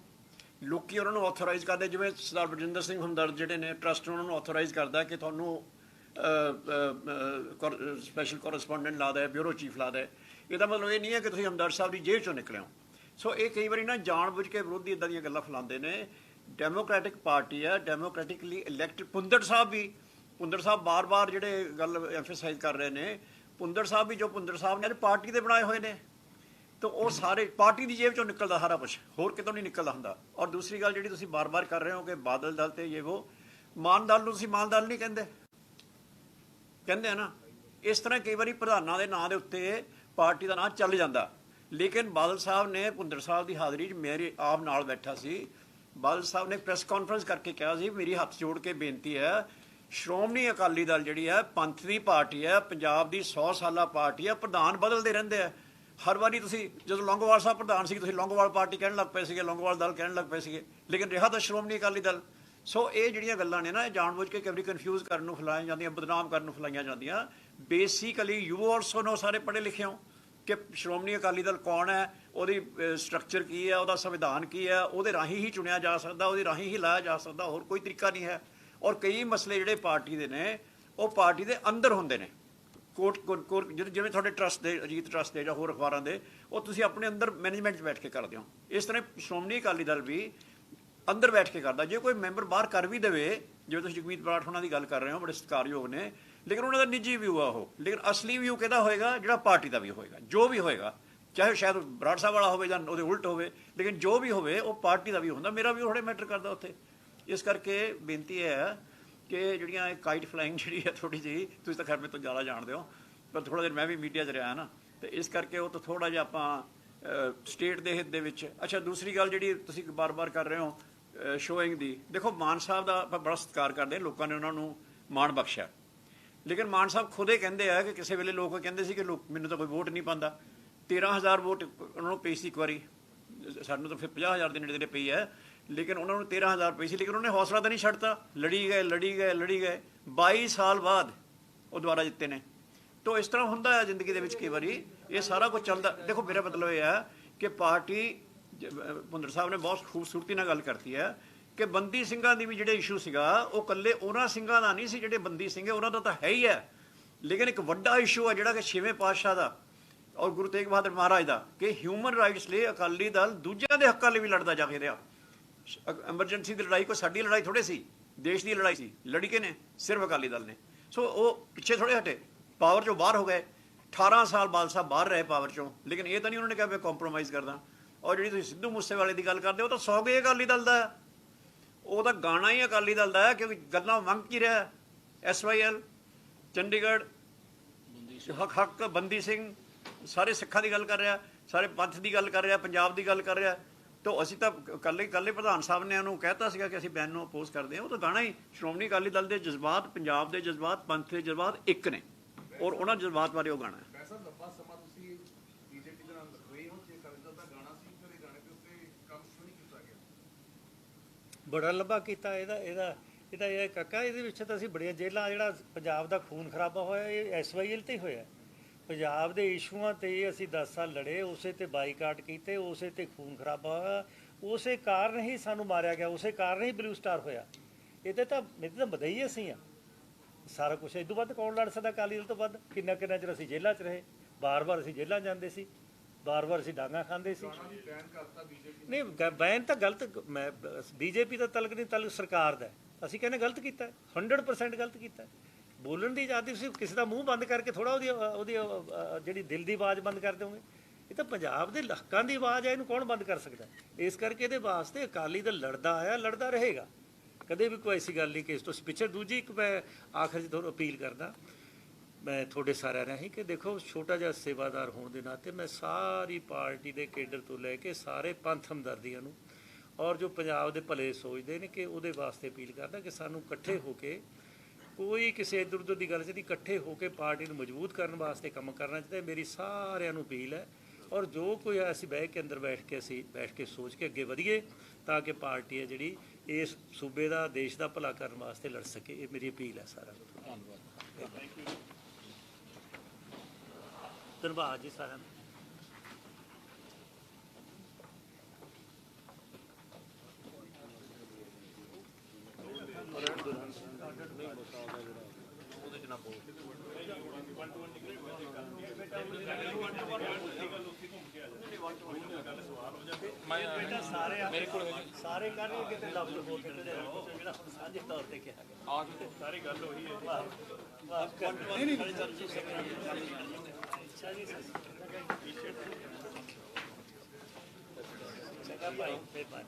ਲੋਕੀ ਉਹਨਾਂ ਨੂੰ ਆਥੋਰਾਈਜ਼ ਕਰਦੇ, ਜਿਵੇਂ ਸਰਦਾਰ ਬਲਜਿੰਦਰ ਸਿੰਘ ਹਮਦਰਦ ਜਿਹੜੇ ਨੇ ਟਰਸਟ, ਉਹਨਾਂ ਨੂੰ ਆਥੋਰਾਈਜ਼ ਕਰਦਾ ਕਿ ਤੁਹਾਨੂੰ ਸਪੈਸ਼ਲ ਕੋਰਸਪੋਂਡੈਂਟ ਲਾ ਦੇ, ਬਿਊਰੋ ਚੀਫ ਲਾ ਦੇ। ਇਹਦਾ ਮਤਲਬ ਇਹ ਨਹੀਂ ਹੈ ਕਿ ਤੁਸੀਂ ਹਮਦਰਦ ਸਾਹਿਬ ਦੀ ਜੇਬ ਚੋਂ ਨਿਕਲੇ ਹੋ। ਸੋ ਇਹ ਕਈ ਵਾਰੀ ਨਾ ਜਾਣਬੁੱਝ ਕੇ ਵਿਰੋਧੀ ਇੱਦਾਂ ਦੀਆਂ ਗੱਲਾਂ ਫੈਲਾਉਂਦੇ ਨੇ। ਡੈਮੋਕ੍ਰੈਟਿਕ ਪਾਰਟੀ ਹੈ, ਡੈਮੋਕ੍ਰੈਟਿਕਲੀ ਇਲੈਕਟਡ। ਭੁੰਦੜ ਸਾਹਿਬ ਬਾਰ-ਬਾਰ ਜਿਹੜੇ ਗੱਲ ਐਮਫਸਾਈਜ਼ ਕਰ ਰਹੇ ਨੇ, ਭੁੰਦੜ ਸਾਹਿਬ ਵੀ, ਜੋ ਭੁੰਦੜ ਸਾਹਿਬ ਨੇ ਪਾਰਟੀ ਦੇ ਬਣਾਏ ਹੋਏ ਨੇ, ਤਾਂ ਉਹ ਸਾਰੇ ਪਾਰਟੀ ਦੀ ਜੇਬ ਚੋਂ ਨਿਕਲਦਾ ਸਾਰਾ ਕੁਛ, ਹੋਰ ਕਿਤੋਂ ਨਹੀਂ ਨਿਕਲਦਾ ਹੁੰਦਾ। ਔਰ ਦੂਸਰੀ ਗੱਲ ਜਿਹੜੀ ਤੁਸੀਂ ਬਾਰ-ਬਾਰ ਕਰ ਰਹੇ ਹੋ ਕਿ ਬਾਦਲ ਦਲ ਤੇ ਇਹ ਉਹ, ਮਾਨ ਦਲ ਨੂੰ ਤੁਸੀਂ ਮਾਨ ਦਲ ਨਹੀਂ ਕਹਿੰਦੇ ਆ ਨਾ। ਇਸ ਤਰ੍ਹਾਂ ਕਈ ਵਾਰੀ ਪ੍ਰਧਾਨਾਂ ਦੇ ਨਾਂ ਦੇ ਉੱਤੇ ਪਾਰਟੀ ਦਾ ਨਾਂ ਚੱਲ ਜਾਂਦਾ। ਲੇਕਿਨ ਬਾਦਲ ਸਾਹਿਬ ਨੇ ਭੁੰਦੜ ਸਾਹਿਬ ਦੀ ਹਾਜ਼ਰੀ 'ਚ ਮੇਰੇ ਆਪ ਨਾਲ ਬੈਠਾ ਸੀ, ਬਾਦਲ ਸਾਹਿਬ ਨੇ ਪ੍ਰੈਸ ਕਾਨਫਰੰਸ ਕਰਕੇ ਕਿਹਾ ਸੀ, ਮੇਰੀ ਹੱਥ ਜੋੜ ਕੇ ਬੇਨਤੀ ਹੈ, ਸ਼੍ਰੋਮਣੀ ਅਕਾਲੀ ਦਲ ਜਿਹੜੀ ਹੈ ਪੰਥ ਦੀ ਪਾਰਟੀ ਹੈ, ਪੰਜਾਬ ਦੀ 100 ਸਾਲਾ ਪਾਰਟੀ ਹੈ, ਪ੍ਰਧਾਨ ਬਦਲਦੇ ਰਹਿੰਦੇ ਆ। ਹਰ ਵਾਰੀ ਤੁਸੀਂ, ਜਦੋਂ ਲੌਂਗੋਵਾਲ ਸਾਹਿਬ ਪ੍ਰਧਾਨ ਸੀ, ਤੁਸੀਂ ਲੌਂਗੋਵਾਲ ਪਾਰਟੀ ਕਹਿਣ ਲੱਗ ਪਏ ਸੀਗੇ, ਲੌਂਗੋਵਾਲ ਦਲ ਕਹਿਣ ਲੱਗ ਪਏ ਸੀਗੇ, ਲੇਕਿਨ ਰਿਹਾ ਤਾਂ ਸ਼੍ਰੋਮਣੀ ਅਕਾਲੀ ਦਲ। ਸੋ ਇਹ ਜਿਹੜੀਆਂ ਗੱਲਾਂ ਨੇ ਨਾ, ਇਹ ਜਾਣਬੁੱਝ ਕੇ ਕਈ ਵਾਰੀ ਕਨਫਿਊਜ਼ ਕਰਨ ਨੂੰ ਫੈਲਾਈਆਂ ਜਾਂਦੀਆਂ, ਬਦਨਾਮ ਕਰਨ ਨੂੰ ਫੈਲਾਈਆਂ ਜਾਂਦੀਆਂ। ਬੇਸਿਕਲੀ ਯੂ ਆਲਸੋ ਨੋ, ਸਾਰੇ ਪੜ੍ਹੇ ਲਿਖੇ ਹੋ, ਕਿ ਸ਼੍ਰੋਮਣੀ ਅਕਾਲੀ ਦਲ ਕੌਣ ਹੈ, ਉਹਦੀ ਸਟਰਕਚਰ ਕੀ ਹੈ, ਉਹਦਾ ਸੰਵਿਧਾਨ ਕੀ ਹੈ, ਉਹਦੇ ਰਾਹੀਂ ਹੀ ਚੁਣਿਆ ਜਾ ਸਕਦਾ, ਉਹਦੇ ਰਾਹੀਂ ਹੀ ਲਾਇਆ ਜਾ ਸਕਦਾ, ਹੋਰ ਕੋਈ ਤਰੀਕਾ ਨਹੀਂ ਹੈ। ਔਰ ਕਈ ਮਸਲੇ ਜਿਹੜੇ ਪਾਰਟੀ ਦੇ ਨੇ, ਉਹ ਪਾਰਟੀ ਦੇ ਅੰਦਰ ਹੁੰਦੇ ਨੇ। ਕੋਰਟ ਜਿਵੇਂ ਤੁਹਾਡੇ ਟਰਸਟ ਦੇ, ਅਜੀਤ ਟਰਸਟ ਦੇ ਜਾਂ ਹੋਰ ਅਖਬਾਰਾਂ ਦੇ, ਉਹ ਤੁਸੀਂ ਆਪਣੇ ਅੰਦਰ ਮੈਨੇਜਮੈਂਟ 'ਚ ਬੈਠ ਕੇ ਕਰਦੇ ਹੋ। ਇਸ ਤਰ੍ਹਾਂ ਸ਼੍ਰੋਮਣੀ ਅਕਾਲੀ ਦਲ ਵੀ ਅੰਦਰ ਬੈਠ ਕੇ ਕਰਦਾ। ਜੇ ਕੋਈ ਮੈਂਬਰ ਬਾਹਰ ਕਰ ਵੀ ਦੇਵੇ, ਜਿਵੇਂ ਤੁਸੀਂ ਜਗਮੀਤ ਬਰਾੜ ਹੋਣਾ ਦੀ ਗੱਲ ਕਰ ਰਹੇ ਹੋ, ਬੜੇ ਸਤਿਕਾਰਯੋਗ ਨੇ, ਲੇਕਿਨ ਉਹਨਾਂ ਦਾ ਨਿੱਜੀ ਵਿਊ ਆ ਉਹ। ਲੇਕਿਨ ਅਸਲੀ ਵਿਊ ਕਿਹਦਾ ਹੋਏਗਾ? ਜਿਹੜਾ ਪਾਰਟੀ ਦਾ ਵੀ ਹੋਏਗਾ। ਜੋ ਵੀ ਹੋਏਗਾ, ਚਾਹੇ ਸ਼ਾਇਦ ਬਰਾੜ ਸਾਹਿਬ ਵਾਲਾ ਹੋਵੇ ਜਾਂ ਉਹਦੇ ਉਲਟ ਹੋਵੇ, ਲੇਕਿਨ ਜੋ ਵੀ ਹੋਵੇ ਉਹ ਪਾਰਟੀ ਦਾ ਵੀ ਹੁੰਦਾ। ਮੇਰਾ ਵੀ ਥੋੜ੍ਹੇ ਮੈਟਰ ਕਰਦਾ ਉੱਥੇ। ਇਸ ਕਰਕੇ ਬੇਨਤੀ ਹੈ ਕਿ ਜਿਹੜੀਆਂ ਇਹ ਕਾਈਟ ਫਲਾਈਂਗ ਜਿਹੜੀ ਹੈ ਥੋੜ੍ਹੀ ਜਿਹੀ, ਤੁਸੀਂ ਤਾਂ ਖੈਰ ਮੇਰੇ ਤੋਂ ਜ਼ਿਆਦਾ ਜਾਣਦੇ ਹੋ, ਪਰ ਥੋੜ੍ਹਾ ਜਿਹਾ ਮੈਂ ਵੀ ਮੀਡੀਆ 'ਚ ਰਿਹਾ ਨਾ, ਅਤੇ ਇਸ ਕਰਕੇ ਉਹ ਤਾਂ ਥੋੜ੍ਹਾ ਜਿਹਾ ਆਪਾਂ ਸਟੇਟ ਦੇ ਹਿੱਤ ਦੇ ਵਿੱਚ। ਅੱਛਾ, ਦੂਸਰੀ ਗੱਲ ਜਿਹੜੀ ਤੁਸੀਂ ਬਾਰ-ਬਾਰ ਕਰ ਰਹੇ ਹੋ ਸ਼ੋਇੰਗ ਦੀ, ਦੇਖੋ ਮਾਨ ਸਾਹਿਬ ਦਾ ਆਪਾਂ ਬੜਾ ਸਤਿਕਾਰ ਕਰਦੇ, ਲੋਕਾਂ ਨੇ ਉਹਨਾਂ ਨੂੰ ਮਾਣ ਬਖਸ਼ਿਆ, ਲੇਕਿਨ ਮਾਨ ਸਾਹਿਬ ਖੁਦ ਹੀ ਕਹਿੰਦੇ ਆ ਕਿ ਕਿਸੇ ਵੇਲੇ ਲੋਕ ਕਹਿੰਦੇ ਸੀ ਕਿ ਮੈਨੂੰ ਤਾਂ ਕੋਈ ਵੋਟ ਨਹੀਂ ਪਾਉਂਦਾ। 13,000 ਵੋਟ ਉਹਨਾਂ ਨੂੰ ਪਈ ਸੀ ਇੱਕ ਵਾਰੀ, ਸਾਨੂੰ ਤਾਂ ਫਿਰ 50,000 ਦੇ ਨੇੜੇ ਪਈ ਹੈ, ਲੇਕਿਨ ਉਹਨਾਂ ਨੂੰ 13,000 ਪਈ ਸੀ, ਲੇਕਿਨ ਉਹਨੇ ਹੌਸਲਾ ਤਾਂ ਨਹੀਂ ਛੱਡਤਾ, ਲੜੀ ਗਏ। 22 ਸਾਲ ਬਾਅਦ ਉਹ ਦੁਬਾਰਾ ਜਿੱਤੇ ਨੇ। ਤਾਂ ਇਸ ਤਰ੍ਹਾਂ ਹੁੰਦਾ ਹੈ ਜ਼ਿੰਦਗੀ ਦੇ ਵਿੱਚ, ਕਈ ਵਾਰੀ ਇਹ ਸਾਰਾ ਕੁਝ ਚੱਲਦਾ। ਦੇਖੋ, ਮੇਰਾ ਮਤਲਬ ਇਹ ਹੈ ਕਿ ਪਾਰਟੀ, ਭੁੰਦੜ ਸਾਹਿਬ ਨੇ ਬਹੁਤ ਖੂਬਸੂਰਤੀ ਨਾਲ ਗੱਲ ਕਰਤੀ ਹੈ ਕਿ ਬੰਦੀ ਸਿੰਘਾਂ ਦੀ ਵੀ ਜਿਹੜੇ ਇਸ਼ੂ ਸੀਗਾ, ਉਹ ਇਕੱਲੇ ਉਹਨਾਂ ਸਿੰਘਾਂ ਦਾ ਨਹੀਂ ਸੀ ਜਿਹੜੇ ਬੰਦੀ ਸਿੰਘ ਹੈ, ਉਹਨਾਂ ਦਾ ਤਾਂ ਹੈ ਹੀ ਹੈ, ਲੇਕਿਨ ਇੱਕ ਵੱਡਾ ਇਸ਼ੂ ਹੈ ਜਿਹੜਾ ਕਿ 6ਵੇਂ ਪਾਤਸ਼ਾਹ ਦਾ ਔਰ ਗੁਰੂ ਤੇਗ ਬਹਾਦਰ ਮਹਾਰਾਜ ਦਾ, ਕਿ ਹਿਊਮਨ ਰਾਈਟਸ ਲਈ ਅਕਾਲੀ ਦਲ ਦੂਜਿਆਂ ਦੇ ਹੱਕਾਂ ਲਈ ਵੀ ਲੜਦਾ ਜਾ ਕੇ ਰਿਹਾ। ਐਮਰਜੈਂਸੀ ਦੀ ਲੜਾਈ ਕੋਈ ਸਾਡੀ ਲੜਾਈ ਥੋੜ੍ਹੇ ਸੀ, ਦੇਸ਼ ਦੀ ਲੜਾਈ ਸੀ। ਲੜੀ ਕੇ ਨੇ ਸਿਰਫ ਅਕਾਲੀ ਦਲ ਨੇ। ਸੋ ਉਹ ਪਿੱਛੇ ਥੋੜ੍ਹੇ ਹਟੇ, ਪਾਵਰ 'ਚੋਂ ਬਾਹਰ ਹੋ ਗਏ। 18 ਸਾਲ ਬਾਦਲ ਸਾਹਿਬ ਬਾਹਰ ਰਹੇ ਪਾਵਰ 'ਚੋਂ, ਲੇਕਿਨ ਇਹ ਤਾਂ ਨਹੀਂ ਉਹਨਾਂ ਨੇ ਕਿਹਾ ਮੈਂ ਕੰਪਰੋਮਾਈਜ਼ ਕਰਦਾ। ਔਰ ਜਿਹੜੀ ਤੁਸੀਂ ਸਿੱਧੂ ਮੂਸੇਵਾਲੇ ਦੀ ਗੱਲ ਕਰਦੇ, ਉਹ ਤਾਂ 100 ਗਏ ਅਕਾਲੀ ਦਲ ਦਾ, ਉਹ ਤਾਂ ਗਾਣਾ ਹੀ ਅਕਾਲੀ ਦਲ ਦਾ ਹੈ, ਕਿਉਂਕਿ ਗੱਲਾਂ ਮੰਗ ਕੀ ਰਿਹਾ, SYL, ਚੰਡੀਗੜ੍ਹ, ਹੱਕ, ਬੰਦੀ ਸਿੰਘ, ਸਾਰੇ ਸਿੱਖਾਂ ਦੀ ਗੱਲ ਕਰ ਰਿਹਾ, ਸਾਰੇ ਪੰਥ ਦੀ ਗੱਲ ਕਰ ਰਿਹਾ, ਪੰਜਾਬ ਦੀ ਗੱਲ ਕਰ ਰਿਹਾ। ਤਾਂ ਅਸੀਂ ਤਾਂ ਇਕੱਲੇ ਪ੍ਰਧਾਨ ਸਾਹਿਬ ਨੇ ਉਹਨੂੰ ਕਹਿਤਾ ਸੀਗਾ ਕਿ ਅਸੀਂ ਬੈਨ ਨੂੰ ਅਪੋਜ਼ ਕਰਦੇ ਹਾਂ। ਉਹ ਤਾਂ ਗਾਣਾ ਹੀ ਸ਼੍ਰੋਮਣੀ ਅਕਾਲੀ ਦਲ ਦੇ ਜਜ਼ਬਾਤ, ਪੰਜਾਬ ਦੇ ਜਜ਼ਬਾਤ, ਪੰਥ ਦੇ ਜਜ਼ਬਾਤ ਇੱਕ ਨੇ, ਔਰ ਉਹਨਾਂ ਜਜ਼ਬਾਤ ਬਾਰੇ ਉਹ ਗਾਣਾ ਹੈ। ਵੈਸਾ ਲੰਬਾ ਸਮਾਂ ਤੁਸੀਂ BJP ਦੇ ਨਾਲ ਰਹੇ ਹੋ, ਜੇ ਅਕਾਲੀ ਦਲ ਦਾ ਗਾਣਾ ਸੀ, ਫਿਰ ਇਹ ਗਾਣੇ ਦੇ ਉੱਤੇ ਕੰਮ ਕਿਉਂ ਨਹੀਂ ਕੀਤਾ ਗਿਆ? ਬੜਾ ਲੰਬਾ ਕੀਤਾ ਇਹਦਾ ਇਹ ਕਾਕਾ, ਇਹਦੇ ਵਿੱਚ ਤਾਂ ਅਸੀਂ ਬੜੀਆਂ ਜੇਲ੍ਹਾਂ, ਜਿਹੜਾ ਪੰਜਾਬ ਦਾ ਖੂਨ ਖਰਾਬਾ ਹੋਇਆ ਇਹ SYL ਤੇ ਹੀ ਹੋਇਆ। ਪੰਜਾਬ ਦੇ ਇਸ਼ੂਆਂ ਤੇ ਅਸੀਂ 10 ਸਾਲ ਲੜੇ, ਉਸੇ ਤੇ ਬਾਈਕਾਟ ਕੀਤੇ, ਉਸੇ ਤੇ ਖੂਨ ਖਰਾਬਾ ਹੋਇਆ, ਉਸੇ ਕਾਰਨ ਹੀ ਸਾਨੂੰ ਮਾਰਿਆ ਗਿਆ, ਉਸੇ ਕਾਰਨ ਹੀ ਬਲੂ ਸਟਾਰ ਹੋਇਆ। ਇਹਦੇ ਤਾਂ ਵਧਈ ਅਸੀਂ ਆ ਸਾਰਾ ਕੁਛ। ਇਹ ਤੋਂ ਵੱਧ ਕੌਣ ਲੜ ਸਕਦਾ ਅਕਾਲੀ ਦਲ ਤੋਂ ਵੱਧ? ਕਿੰਨਾ ਚਿਰ ਅਸੀਂ ਜੇਲ੍ਹਾਂ 'ਚ ਰਹੇ, ਬਾਰ-ਬਾਰ ਅਸੀਂ ਜੇਲ੍ਹਾਂ ਜਾਂਦੇ ਸੀ, ਬਾਰ-ਬਾਰ ਅਸੀਂ ਡਾਂਗਾਂ ਖਾਂਦੇ ਸੀ। ਨਹੀਂ, ਬੈਨ ਤਾਂ ਗਲਤ, ਮੈਂ BJP ਦਾ ਤਲਕ ਨਹੀਂ, ਤਲਕ ਸਰਕਾਰ ਦਾ। ਅਸੀਂ ਕਹਿੰਦੇ ਗਲਤ ਕੀਤਾ, 100% ਗਲਤ ਕੀਤਾ। ਬੋਲਣ ਦੀ ਆਜ਼ਾਦੀ, ਤੁਸੀਂ ਕਿਸੇ ਦਾ ਮੂੰਹ ਬੰਦ ਕਰਕੇ ਥੋੜ੍ਹਾ ਉਹਦੀ ਜਿਹੜੀ ਦਿਲ ਦੀ ਆਵਾਜ਼ ਬੰਦ ਕਰ ਦਿਓਗੇ। ਇਹ ਤਾਂ ਪੰਜਾਬ ਦੇ ਹੱਕਾਂ ਦੀ ਆਵਾਜ਼ ਹੈ, ਇਹਨੂੰ ਕੌਣ ਬੰਦ ਕਰ ਸਕਦਾ? ਇਸ ਕਰਕੇ ਇਹਦੇ ਵਾਸਤੇ ਅਕਾਲੀ ਦਲ ਲੜਦਾ ਆਇਆ, ਲੜਦਾ ਰਹੇਗਾ, ਕਦੇ ਵੀ ਕੋਈ ਐਸੀ ਗੱਲ ਨਹੀਂ ਕਿ ਇਸ ਤੋਂ ਪਿੱਛੇ। ਦੂਜੀ ਇੱਕ ਮੈਂ ਆਖਰ 'ਚ ਤੁਹਾਨੂੰ ਅਪੀਲ ਕਰਦਾ, ਮੈਂ ਤੁਹਾਡੇ ਸਾਰਿਆਂ ਰਾਹੀਂ ਕਿ ਦੇਖੋ ਛੋਟਾ ਜਿਹਾ ਸੇਵਾਦਾਰ ਹੋਣ ਦੇ ਨਾਤੇ ਮੈਂ ਸਾਰੀ ਪਾਰਟੀ ਦੇ ਕੇਡਰ ਤੋਂ ਲੈ ਕੇ ਸਾਰੇ ਪੰਥ ਹਮਦਰਦੀਆਂ ਨੂੰ ਔਰ ਜੋ ਪੰਜਾਬ ਦੇ ਭਲੇ ਸੋਚਦੇ ਨੇ ਕਿ ਉਹਦੇ ਵਾਸਤੇ ਅਪੀਲ ਕਰਦਾ ਕਿ ਸਾਨੂੰ ਇਕੱਠੇ ਹੋ ਕੇ ਕੋਈ ਕਿਸੇ ਇੱਧਰ ਉੱਧਰ ਦੀ ਗੱਲ 'ਚ ਨਹੀਂ, ਇਕੱਠੇ ਹੋ ਕੇ ਪਾਰਟੀ ਨੂੰ ਮਜ਼ਬੂਤ ਕਰਨ ਵਾਸਤੇ ਕੰਮ ਕਰਨਾ ਚਾਹੀਦਾ। ਮੇਰੀ ਸਾਰਿਆਂ ਨੂੰ ਅਪੀਲ ਹੈ ਔਰ ਜੋ ਕੋਈ ਅਸੀਂ ਬਹਿ ਕੇ ਅੰਦਰ ਬੈਠ ਕੇ ਸੋਚ ਕੇ ਅੱਗੇ ਵਧੀਏ ਤਾਂ ਕਿ ਪਾਰਟੀ ਹੈ ਜਿਹੜੀ ਇਸ ਸੂਬੇ ਦਾ ਦੇਸ਼ ਦਾ ਭਲਾ ਕਰਨ ਵਾਸਤੇ ਲੜ ਸਕੇ। ਇਹ ਮੇਰੀ ਅਪੀਲ ਹੈ ਸਾਰਿਆਂ ਨੂੰ। ਧੰਨਵਾਦ। ਧੰਨਵਾਦ ਜੀ ਸਾਰਿਆਂ ਨੂੰ। ਸਾਰੇ ਕਰਨਗੇ ਕਿਤੇ ਲਫ਼ਜ਼ ਹੋ ਕੇ ਜਿਹੜਾ ਹੁਣ ਸਾਂਝੇ ਤੌਰ ਤੇ ਕਿਹਾ ਗਿਆ ਸਾਰੀ ਗੱਲ ਹੋਈ ਹੈ। ਨਹੀਂ ਨਹੀਂ ਅੱਛਾ ਜੀ ਚੰਗਾ ਭਾਈ ਮਿਹਰਬਾਨੀ।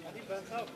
ਜੀ ਬੰਦ ਸਾਹਿਬ